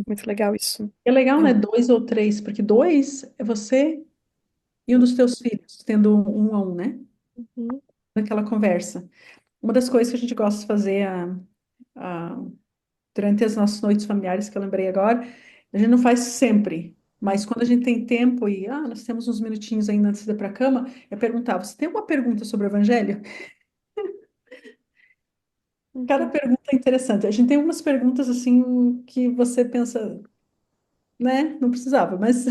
Muito legal isso. É legal, né? Eu- Dois ou três, porque dois é você e um dos teus filhos, tendo um a um, né? Uhum. Naquela conversa. Uma das coisas que a gente gosta de fazer a- durante as nossas noites familiares, que eu lembrei agora, a gente não faz sempre, mas quando a gente tem tempo e nós temos uns minutinhos ainda antes de ir para a cama, é perguntar: você tem uma pergunta sobre o Evangelho? Cada Uhum. pergunta é interessante. A gente tem algumas perguntas assim que você pensa, né? Não precisava, mas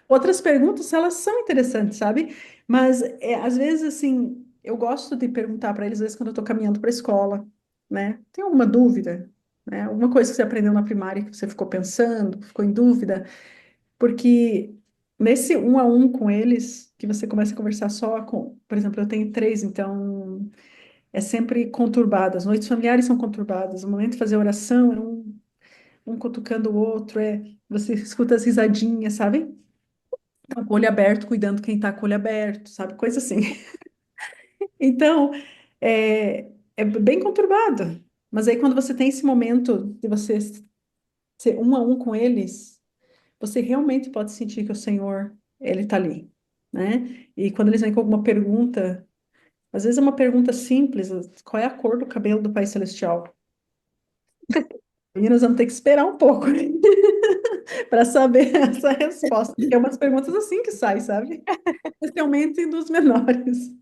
outras perguntas, elas são interessantes, sabe? Mas às vezes, assim, eu gosto de perguntar para eles, às vezes, quando eu estou caminhando para a escola, né? Tem alguma dúvida, né? Alguma coisa que você aprendeu na primária que você ficou pensando, ficou em dúvida? Porque nesse um a um com eles, que você começa a conversar só com, por exemplo, eu tenho três, então é sempre conturbado. As noites familiares são conturbadas. O momento de fazer oração é um cutucando o outro, você escuta as risadinhas, sabe? Então, com o olho aberto, cuidando quem tá com o olho aberto, sabe? Coisa assim. Então, é bem conturbado. Mas aí, quando você tem esse momento de você ser um a um com eles, você realmente pode sentir que o Senhor, Ele tá ali, né? E quando eles vêm com alguma pergunta, às vezes é uma pergunta simples: qual é a cor do cabelo do Pai Celestial? E nós vamos ter que esperar um pouco para saber essa resposta, porque é umas perguntas assim que saem, sabe? Especialmente dos menores.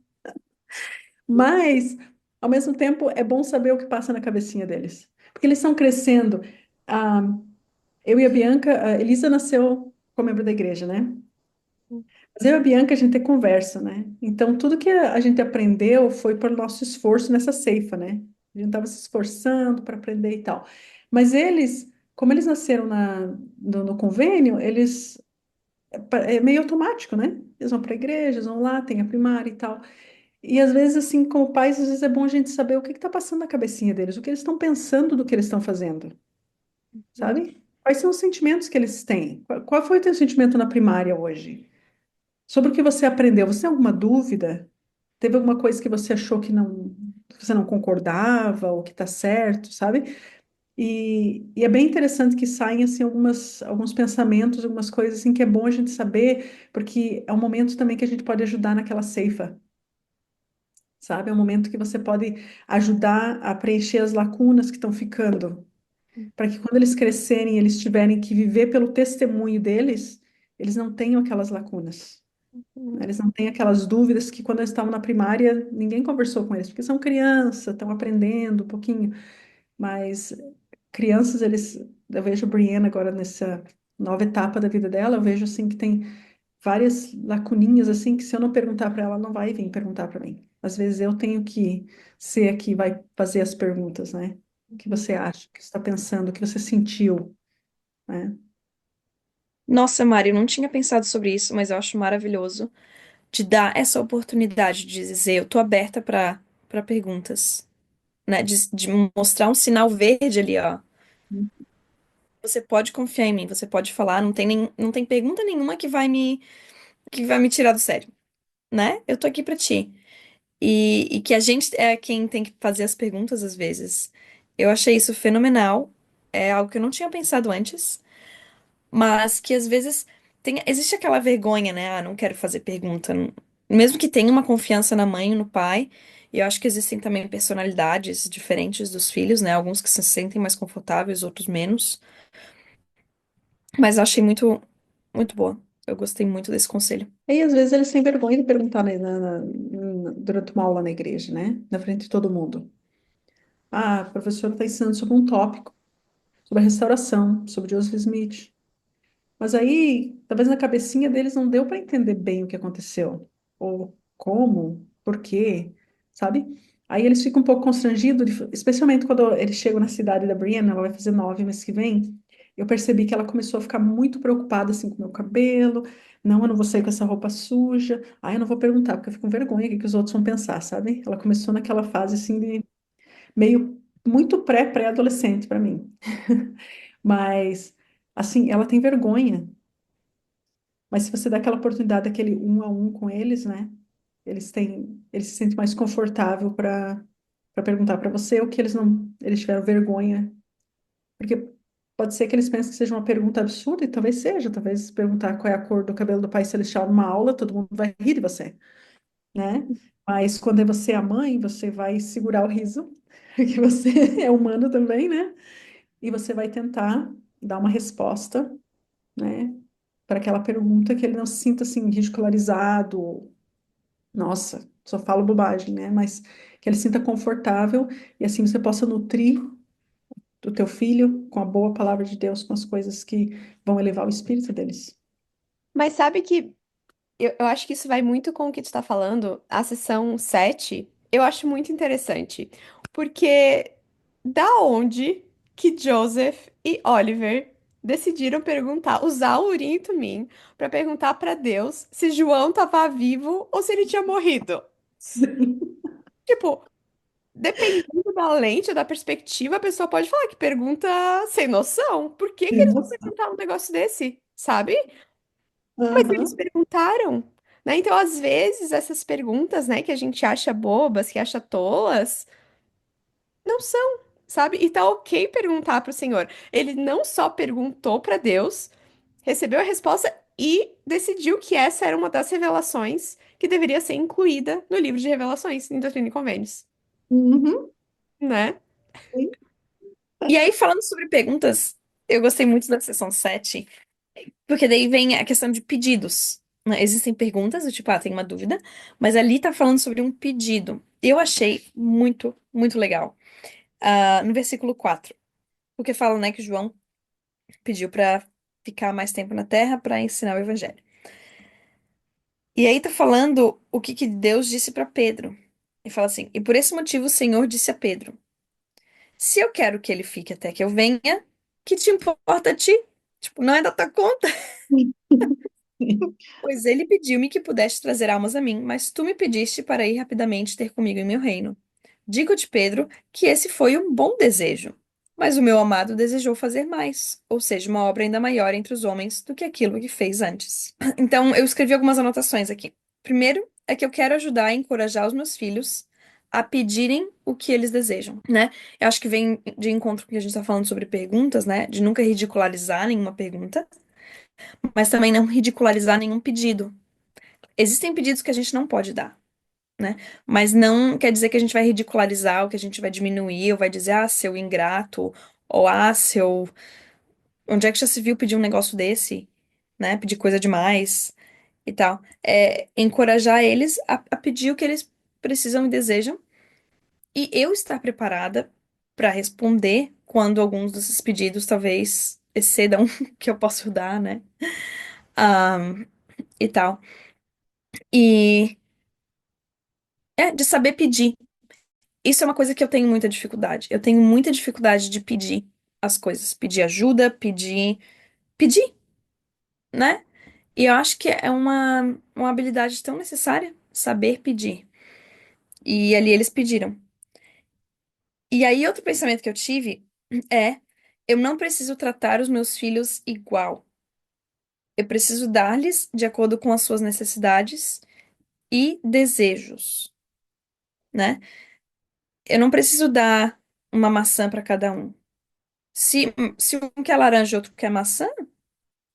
Mas, ao mesmo tempo, é bom saber o que passa na cabecinha deles. Porque eles estão crescendo. Ah, eu e a Bianca, a Elisa nasceu como membro da igreja, né? Mas eu e a Bianca, a gente conversa, né? Então, tudo que a gente aprendeu foi por nosso esforço nessa ceifa, né? A gente estava se esforçando para aprender e tal. Mas eles, como eles nasceram no convênio, é meio automático, né? Eles vão para a igreja, eles vão lá, tem a primária e tal. E às vezes, assim, como pais, às vezes é bom a gente saber o que está passando na cabecinha deles, o que eles estão pensando do que eles estão fazendo, sabe? Quais são os sentimentos que eles têm? Qual foi o teu sentimento na primária hoje? Sobre o que você aprendeu, você tem alguma dúvida? Teve alguma coisa que você achou que você não concordava, ou que está certo, sabe? E é bem interessante que saem assim alguns pensamentos, algumas coisas assim que é bom a gente saber, porque é um momento também que a gente pode ajudar naquela ceifa, sabe? É um momento que você pode ajudar a preencher as lacunas que estão ficando, para que quando eles crescerem, eles tiverem que viver pelo testemunho deles, eles não tenham aquelas lacunas, né? Eles não têm aquelas dúvidas que quando eles estavam na primária, ninguém conversou com eles, porque são crianças, estão aprendendo um pouquinho, mas crianças, eu vejo a Brianna agora nessa nova etapa da vida dela, eu vejo assim que tem várias lacuninhas assim que se eu não perguntar para ela, ela não vai vir perguntar para mim. Às vezes eu tenho que ser a que vai fazer as perguntas, né? O que você acha? O que você está pensando? O que você sentiu, né? Nossa, Mari, eu não tinha pensado sobre isso, mas eu acho maravilhoso de dar essa oportunidade de dizer, eu tô aberta para perguntas, né? De mostrar um sinal verde ali, ó. Você pode confiar em mim, você pode falar, não tem pergunta nenhuma que vai me tirar do sério, né? Eu tô aqui pra ti. E que a gente é quem tem que fazer as perguntas às vezes. Eu achei isso fenomenal. É algo que eu não tinha pensado antes, mas que às vezes existe aquela vergonha, né? Ah, não quero fazer pergunta. Mesmo que tenha uma confiança na mãe e no pai, e eu acho que existem também personalidades diferentes dos filhos, né? Alguns que se sentem mais confortáveis, outros menos. Mas eu achei muito boa. Eu gostei muito desse conselho. E às vezes eles têm vergonha de perguntar, né, durante uma aula na igreja, né? Na frente de todo mundo. Ah, a professora está ensinando sobre um tópico, sobre a restauração, sobre Joseph Smith. Mas aí, talvez na cabecinha deles não deu para entender bem o que aconteceu, ou como, por quê, sabe? Aí eles ficam um pouco constrangidos, especialmente quando eles chegam na cidade da Brianna, ela vai fazer 9 mês que vem. Eu percebi que ela começou a ficar muito preocupada assim com o meu cabelo. Não, eu não vou sair com essa roupa suja. Ah, eu não vou perguntar, porque eu fico com vergonha o que os outros vão pensar, sabe? Ela começou naquela fase assim de meio muito pré-adolescente para mim. Mas assim, ela tem vergonha, mas se você dá aquela oportunidade, aquele um a um com eles, né? Eles se sentem mais confortável para perguntar para você o que eles não, eles tiveram vergonha. Porque Pode ser que eles pensem que seja uma pergunta absurda, e talvez seja. Talvez perguntar qual é a cor do cabelo do Pai Celestial numa aula, todo mundo vai rir de você, né? Mas quando é você a mãe, você vai segurar o riso, porque você é humano também, né? E você vai tentar dar uma resposta, né? Para aquela pergunta que ele não se sinta assim ridicularizado. Nossa, só falo bobagem, né? Mas que ele se sinta confortável e assim você possa nutrir o teu filho com a boa palavra de Deus, com as coisas que vão elevar o espírito deles. Mas sabe que eu acho que isso vai muito com o que tu tá falando. A sessão 7 eu acho muito interessante. Porque da onde que Joseph e Oliver decidiram perguntar, usar o Urim e Tumim pra perguntar pra Deus se João tava vivo ou se ele tinha morrido? Sim. Tipo, dependendo da lente, da perspectiva, a pessoa pode falar que pergunta sem noção. Por que que eles vão Nossa. perguntar um negócio desse? Sabe? Mas eles Aham. perguntaram, né? Então, às vezes, essas perguntas, né, que a gente acha bobas, que acha tolas, não são, sabe? E tá ok perguntar pro Senhor. Ele não só perguntou para Deus, recebeu a resposta e decidiu que essa era uma das revelações que deveria ser incluída no livro de revelações, em Doutrina e Convênios, Uhum. né? Sim. E aí, falando sobre perguntas, eu gostei muito da sessão 7, porque daí vem a questão de pedidos, né? Existem perguntas, do tipo, tem uma dúvida, mas ali tá falando sobre um pedido. Eu achei muito, muito legal. No versículo 4, porque fala, né, que João pediu pra ficar mais tempo na terra pra ensinar o evangelho. E aí tá falando o que que Deus disse pra Pedro. E fala assim: "E por esse motivo o Senhor disse a Pedro: Se eu quero que ele fique até que eu venha, que te importa a ti? Tipo, não é da tua conta. Pois ele pediu-me que pudesse trazer almas a mim, mas tu me pediste para ir rapidamente ter comigo em meu reino. Digo-te, Pedro, que esse foi um bom desejo. Mas o meu amado desejou fazer mais, ou seja, uma obra ainda maior entre os homens do que aquilo que fez antes. Então, eu escrevi algumas anotações aqui. Primeiro, é que eu quero ajudar e encorajar os meus filhos a pedirem o que eles desejam, né? Eu acho que vem de encontro com o que a gente está falando sobre perguntas, né? De nunca ridicularizar nenhuma pergunta, mas também não ridicularizar nenhum pedido. Existem pedidos que a gente não pode dar, né? Mas não quer dizer que a gente vai ridicularizar, ou que a gente vai diminuir, ou vai dizer, seu ingrato, ou seu. Onde é que já se viu pedir um negócio desse, né? Pedir coisa demais e tal. É encorajar eles a pedir o que eles precisam e desejam, e eu estar preparada para responder quando alguns desses pedidos talvez excedam o que eu posso dar, né? Ah, e tal. E de saber pedir. Isso é uma coisa que eu tenho muita dificuldade. Eu tenho muita dificuldade de pedir as coisas, pedir ajuda, pedir, né? E eu acho que é uma habilidade tão necessária, saber pedir. E ali eles pediram. E aí, outro pensamento que eu tive é: eu não preciso tratar os meus filhos igual. Eu preciso dar-lhes de acordo com as suas necessidades e desejos, né? Eu não preciso dar uma maçã para cada um. Se um quer laranja e outro quer maçã,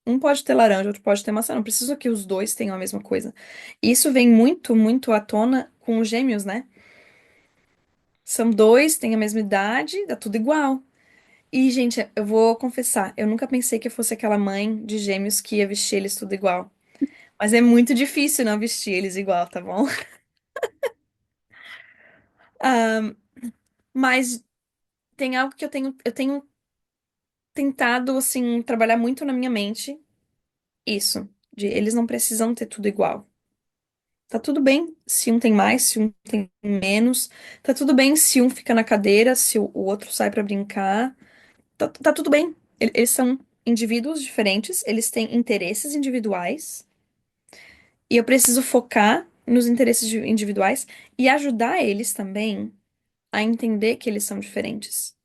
um pode ter laranja, outro pode ter maçã. Não preciso que os dois tenham a mesma coisa. E isso vem muito, muito à tona com os gêmeos, né? São dois, têm a mesma idade, dá tudo igual. E, gente, eu vou confessar, eu nunca pensei que eu fosse aquela mãe de gêmeos que ia vestir eles tudo igual. Mas é muito difícil não vestir eles igual, tá bom? Ah, mas tem algo que eu tenho tentado, assim, trabalhar muito na minha mente. Isso, de eles não precisam ter tudo igual. Tá tudo bem se um tem mais, se um tem menos. Tá tudo bem se um fica na cadeira, se o outro sai pra brincar. Tá tudo bem. Eles são indivíduos diferentes, eles têm interesses individuais. E eu preciso focar nos interesses individuais e ajudar eles também a entender que eles são diferentes.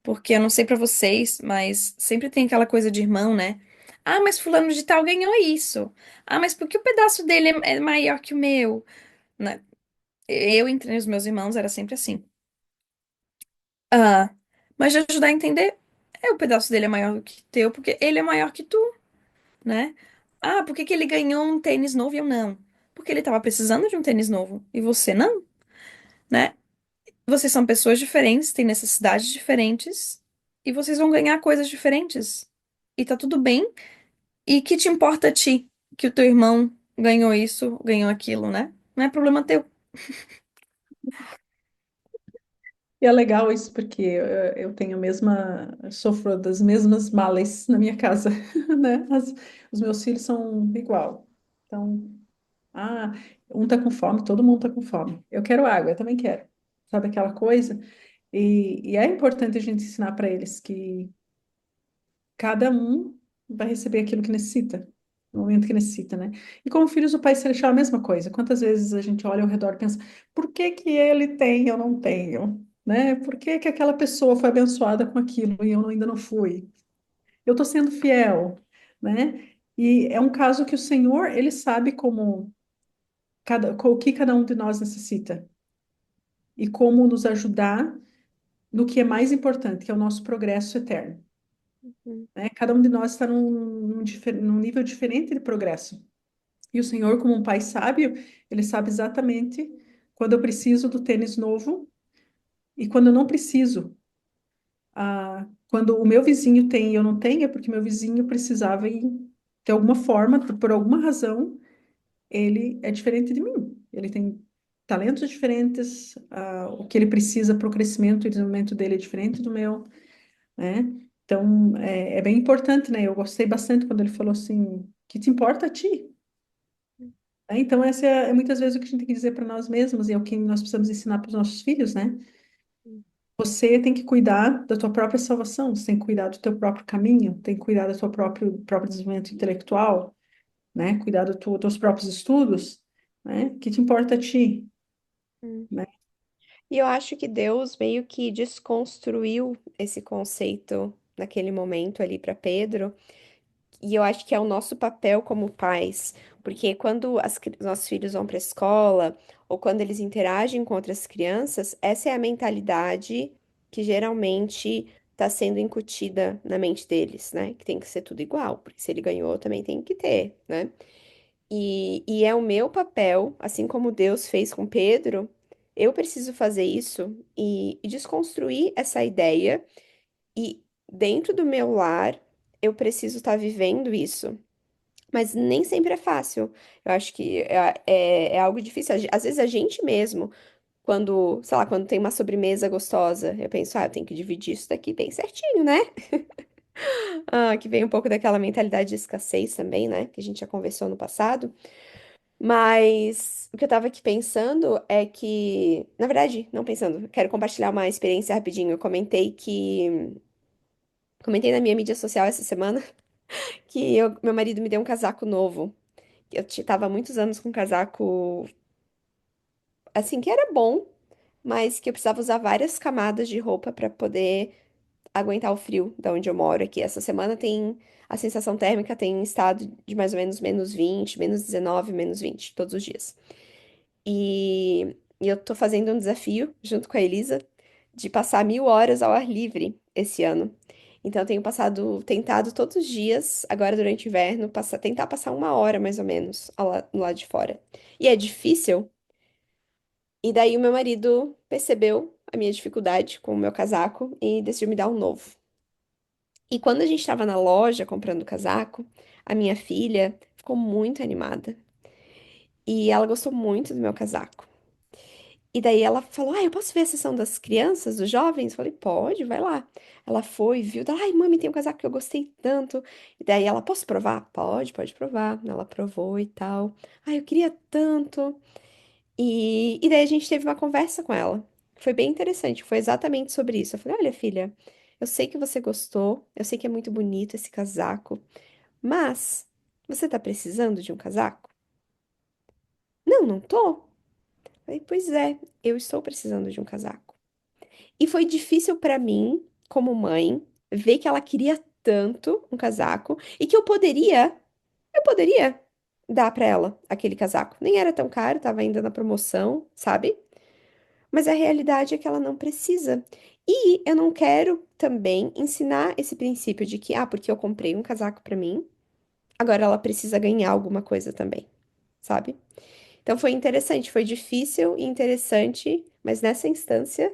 Porque eu não sei pra vocês, mas sempre tem aquela coisa de irmão, né? Mas fulano de tal ganhou isso. Mas por que o pedaço dele é maior que o meu? Né? Eu, entre os meus irmãos, era sempre assim. Ah, mas de ajudar a entender. o pedaço dele é maior do que teu, porque ele é maior que tu, né? Ah, por que que ele ganhou um tênis novo e eu não? Porque ele tava precisando de um tênis novo e você não, né? Vocês são pessoas diferentes, têm necessidades diferentes e vocês vão ganhar coisas diferentes. E tá tudo bem. E que te importa a ti que o teu irmão ganhou isso, ganhou aquilo, né? Não é problema teu. E é legal isso, porque eu tenho a mesma, sofro das mesmas males na minha casa, né? Os meus filhos são igual. Então, ah, um tá com fome, todo mundo tá com fome. Eu quero água, eu também quero. Sabe aquela coisa? E é importante a gente ensinar para eles que cada um vai receber aquilo que necessita, no momento que necessita, né? E como filhos, o Pai Celestial é a mesma coisa. Quantas vezes a gente olha ao redor e pensa, por que que ele tem e eu não tenho? Né? Por que que aquela pessoa foi abençoada com aquilo e eu ainda não fui? Eu estou sendo fiel, né? E é um caso que o Senhor, ele sabe o que cada um de nós necessita e como nos ajudar no que é mais importante, que é o nosso progresso eterno, Uhum, né? Cada um de nós está num nível diferente de progresso. E o Senhor, como um pai sábio, ele sabe exatamente quando eu preciso do tênis novo e quando eu não preciso. Quando o meu vizinho tem e eu não tenho, é porque meu vizinho precisava e, de alguma forma, por alguma razão, ele é diferente de mim. Ele tem talentos diferentes, o que ele precisa para o crescimento e desenvolvimento dele é diferente do meu, né? Então, é bem importante, né? Eu gostei bastante quando ele falou assim, que te importa a ti? Então, essa é muitas vezes o que a gente tem que dizer para nós mesmos e é o que nós precisamos ensinar para os nossos filhos, né? Você tem que cuidar da tua própria salvação, você tem que cuidar do teu próprio caminho, tem que cuidar do teu próprio desenvolvimento intelectual, né? Cuidar dos teus próprios estudos, né? O que te importa a ti, uhum. né? E eu acho que Deus meio que desconstruiu esse conceito naquele momento ali para Pedro. E eu acho que é o nosso papel como pais, porque quando os nossos filhos vão para a escola ou quando eles interagem com outras crianças, essa é a mentalidade que geralmente está sendo incutida na mente deles, né? Que tem que ser tudo igual, porque se ele ganhou, também tem que ter, né? E é o meu papel, assim como Deus fez com Pedro, eu preciso fazer isso e desconstruir essa ideia e dentro do meu lar, eu preciso estar vivendo isso. Mas nem sempre é fácil. Eu acho que é algo difícil. Às vezes a gente mesmo, quando, sei lá, quando tem uma sobremesa gostosa, eu penso, eu tenho que dividir isso daqui bem certinho, né? Ah, que vem um pouco daquela mentalidade de escassez também, né? Que a gente já conversou no passado. Mas o que eu tava aqui pensando é que, na verdade, não pensando, quero compartilhar uma experiência rapidinho. Eu comentei na minha mídia social essa semana que meu marido me deu um casaco novo. Tava há muitos anos com um casaco, assim, que era bom, mas que eu precisava usar várias camadas de roupa para poder aguentar o frio da onde eu moro aqui. Essa semana a sensação térmica tem estado de mais ou menos -20, -19, -20 todos os dias. E eu tô fazendo um desafio junto com a Elisa de passar 1.000 horas ao ar livre esse ano. Então, eu tenho tentado todos os dias, agora durante o inverno, tentar passar 1 hora mais ou menos no lado de fora. E é difícil. E daí o meu marido percebeu a minha dificuldade com o meu casaco e decidiu me dar um novo. E quando a gente estava na loja comprando o casaco, a minha filha ficou muito animada. E ela gostou muito do meu casaco. E daí ela falou: eu posso ver a sessão das crianças, dos jovens? Eu falei: pode, vai lá. Ela foi, viu, ai, mãe, tem um casaco que eu gostei tanto. E daí ela: posso provar? Pode provar. Ela provou e tal. Eu queria tanto. E daí a gente teve uma conversa com ela. Foi bem interessante, foi exatamente sobre isso. Eu falei: olha, filha, eu sei que você gostou, eu sei que é muito bonito esse casaco, mas você tá precisando de um casaco? Não, não tô. Falei: pois é, eu estou precisando de um casaco. E foi difícil pra mim, como mãe, ver que ela queria tanto um casaco e que eu poderia dar pra ela aquele casaco. Nem era tão caro, tava ainda na promoção, sabe? Mas a realidade é que ela não precisa. E eu não quero também ensinar esse princípio de que, porque eu comprei um casaco pra mim, agora ela precisa ganhar alguma coisa também, sabe? Então foi interessante, foi difícil e interessante, mas nessa instância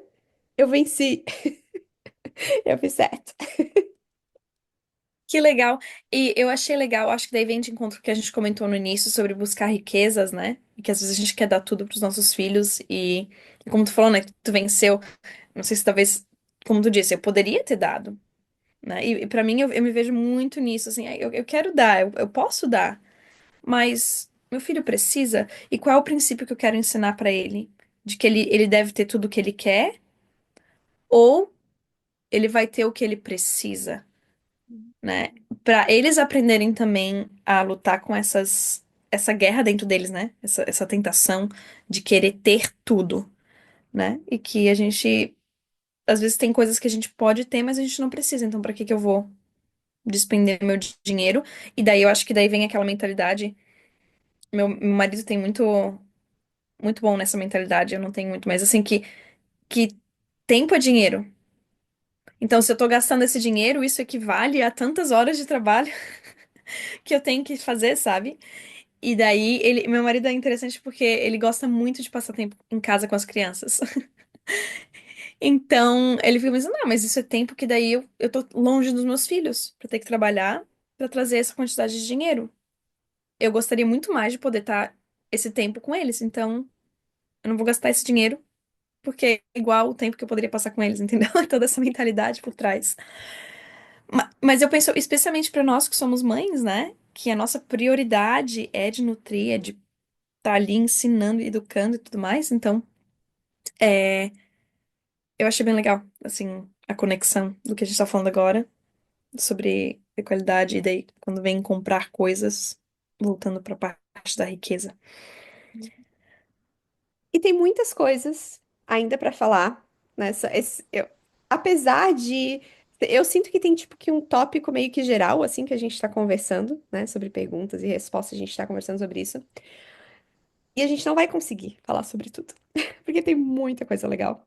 eu venci, eu fiz certo. Que legal. E eu achei legal, acho que daí vem de encontro que a gente comentou no início sobre buscar riquezas, né? E que às vezes a gente quer dar tudo pros nossos filhos e como tu falou, né, que tu venceu, não sei se talvez, como tu disse, eu poderia ter dado, né? E para mim eu me vejo muito nisso, assim, eu quero dar, eu posso dar, mas meu filho precisa. E qual é o princípio que eu quero ensinar pra ele? De que ele deve ter tudo o que ele quer ou ele vai ter o que ele precisa? Né? Para eles aprenderem também a lutar com essa guerra dentro deles, né? Essa tentação de querer ter tudo, né? E que a gente às vezes tem coisas que a gente pode ter, mas a gente não precisa. Então, para que que eu vou despender meu dinheiro? E daí eu acho que daí vem aquela mentalidade. Meu marido tem muito bom nessa mentalidade, eu não tenho muito, mas assim que tempo é dinheiro. Então, se eu tô gastando esse dinheiro, isso equivale a tantas horas de trabalho que eu tenho que fazer, sabe? E daí, meu marido é interessante porque ele gosta muito de passar tempo em casa com as crianças. Então, ele fica pensando, não, mas isso é tempo que daí eu tô longe dos meus filhos, pra ter que trabalhar pra trazer essa quantidade de dinheiro. Eu gostaria muito mais de poder estar esse tempo com eles, então eu não vou gastar esse dinheiro porque é igual o tempo que eu poderia passar com eles, entendeu? Toda essa mentalidade por trás. Mas eu penso, especialmente pra nós que somos mães, né? Que a nossa prioridade é de nutrir, é de estar ali ensinando, educando e tudo mais. Então, é, eu achei bem legal, assim, a conexão do que a gente tá falando agora sobre equalidade e daí quando vem comprar coisas, voltando pra parte da riqueza. E tem muitas coisas ainda pra falar apesar de eu sinto que tem tipo que um tópico meio que geral assim que a gente tá conversando, né, sobre perguntas e respostas, a gente tá conversando sobre isso. E a gente não vai conseguir falar sobre tudo, porque tem muita coisa legal.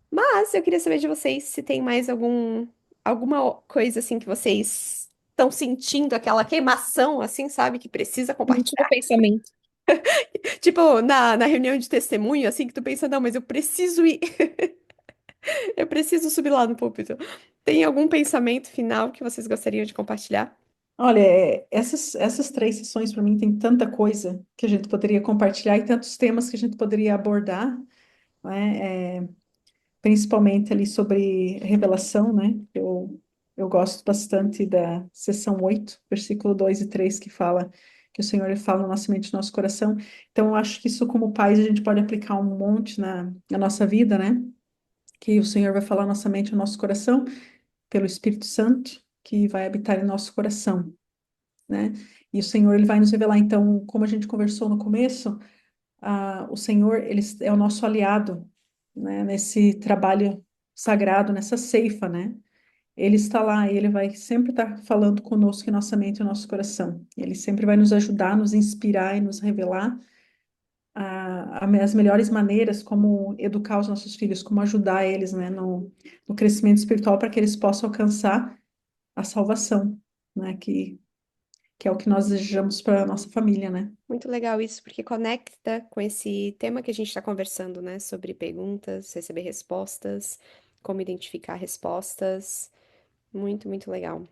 Mas eu queria saber de vocês se tem mais alguma coisa assim que vocês estão sentindo aquela queimação assim, sabe, que precisa Último compartilhar. pensamento. Tipo, na reunião de testemunho, assim, que tu pensa, não, mas eu preciso ir, eu preciso subir lá no púlpito. Tem algum pensamento final que vocês gostariam de compartilhar? Olha, essas três sessões para mim tem tanta coisa que a gente poderia compartilhar e tantos temas que a gente poderia abordar, né? Principalmente ali sobre revelação, né? Eu gosto bastante da sessão 8, versículo 2 e 3, que fala que o Senhor ele fala na nossa mente e no nosso coração. Então, eu acho que isso, como pais, a gente pode aplicar um monte na nossa vida, né? Que o Senhor vai falar na nossa mente e no nosso coração, pelo Espírito Santo, que vai habitar em nosso coração, né? E o Senhor, ele vai nos revelar. Então, como a gente conversou no começo, o Senhor, ele é o nosso aliado, né, nesse trabalho sagrado, nessa ceifa, né? Ele está lá e ele vai sempre estar falando conosco em nossa mente e nosso coração. Ele sempre vai nos ajudar, nos inspirar e nos revelar as melhores maneiras como educar os nossos filhos, como ajudar eles, né, no crescimento espiritual para que eles possam alcançar a salvação, né? Que é o que nós desejamos para a nossa família, né? Muito legal isso, porque conecta com esse tema que a gente está conversando, né? Sobre perguntas, receber respostas, como identificar respostas. Muito, muito legal.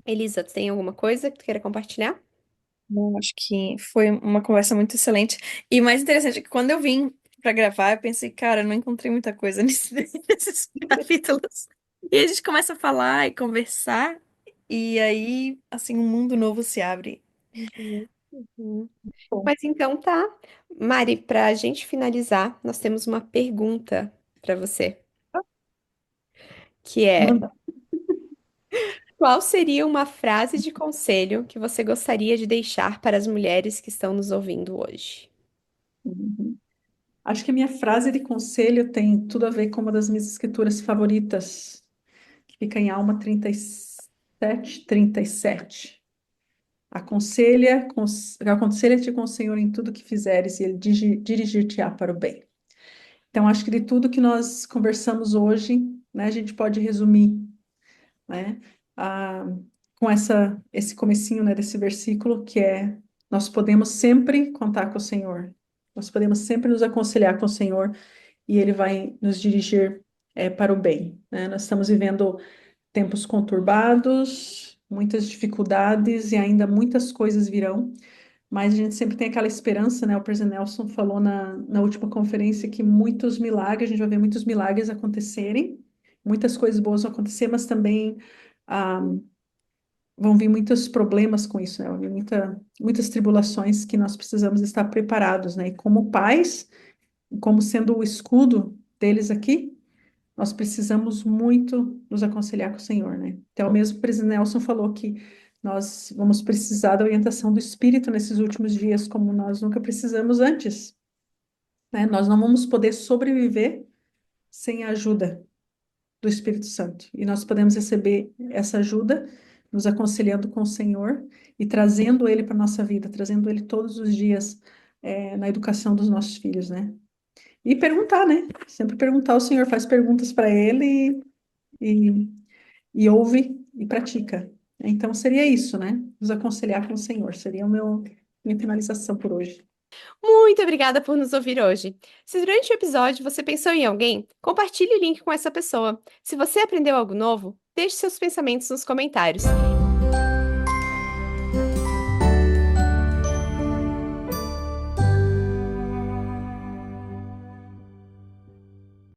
Elisa, tu tem alguma coisa que tu queira compartilhar? Bom, acho que foi uma conversa muito excelente. E o mais interessante é que quando eu vim pra gravar, eu pensei, cara, eu não encontrei muita coisa nesses capítulos. E a gente começa a falar e conversar, e aí, assim, um mundo novo se abre. Uhum, uhum. Bom, Mas então tá. Mari, para a gente finalizar, nós temos uma pergunta para você, que é: manda. qual seria uma frase de conselho que você gostaria de deixar para as mulheres que estão nos ouvindo hoje? Uhum. Acho que a minha frase de conselho tem tudo a ver com uma das minhas escrituras favoritas, que fica em Alma 37:37. Aconselha-te com o Senhor em tudo que fizeres, e Ele dirigir-te-á para o bem. Então, acho que de tudo que nós conversamos hoje, né, a gente pode resumir, né, a- com esse comecinho, né, desse versículo, que é: nós podemos sempre contar com o Senhor, nós podemos sempre nos aconselhar com o Senhor, e Ele vai nos dirigir, para o bem, né? Nós estamos vivendo tempos conturbados, muitas dificuldades e ainda muitas coisas virão, mas a gente sempre tem aquela esperança, né? O presidente Nelson falou na última conferência que muitos milagres, a gente vai ver muitos milagres acontecerem, muitas coisas boas vão acontecer, mas também ah, vão vir muitos problemas com isso, né? Vão vir muitas tribulações que nós precisamos estar preparados, né? E como pais, como sendo o escudo deles aqui, nós precisamos muito nos aconselhar com o Senhor, né? Então, mesmo o presidente Nelson falou que nós vamos precisar da orientação do Espírito nesses últimos dias, como nós nunca precisamos antes, né? Nós não vamos poder sobreviver sem a ajuda do Espírito Santo. E nós podemos receber essa ajuda nos aconselhando com o Senhor e trazendo Ele para a nossa vida, trazendo Ele todos os dias, na educação dos nossos filhos, né? E perguntar, né? Sempre perguntar ao Senhor, faz perguntas para Ele e, e ouve e pratica. Então seria isso, né? Nos aconselhar com o Senhor. Seria minha finalização por hoje. Muito obrigada por nos ouvir hoje. Se durante o episódio você pensou em alguém, compartilhe o link com essa pessoa. Se você aprendeu algo novo, deixe seus pensamentos nos comentários.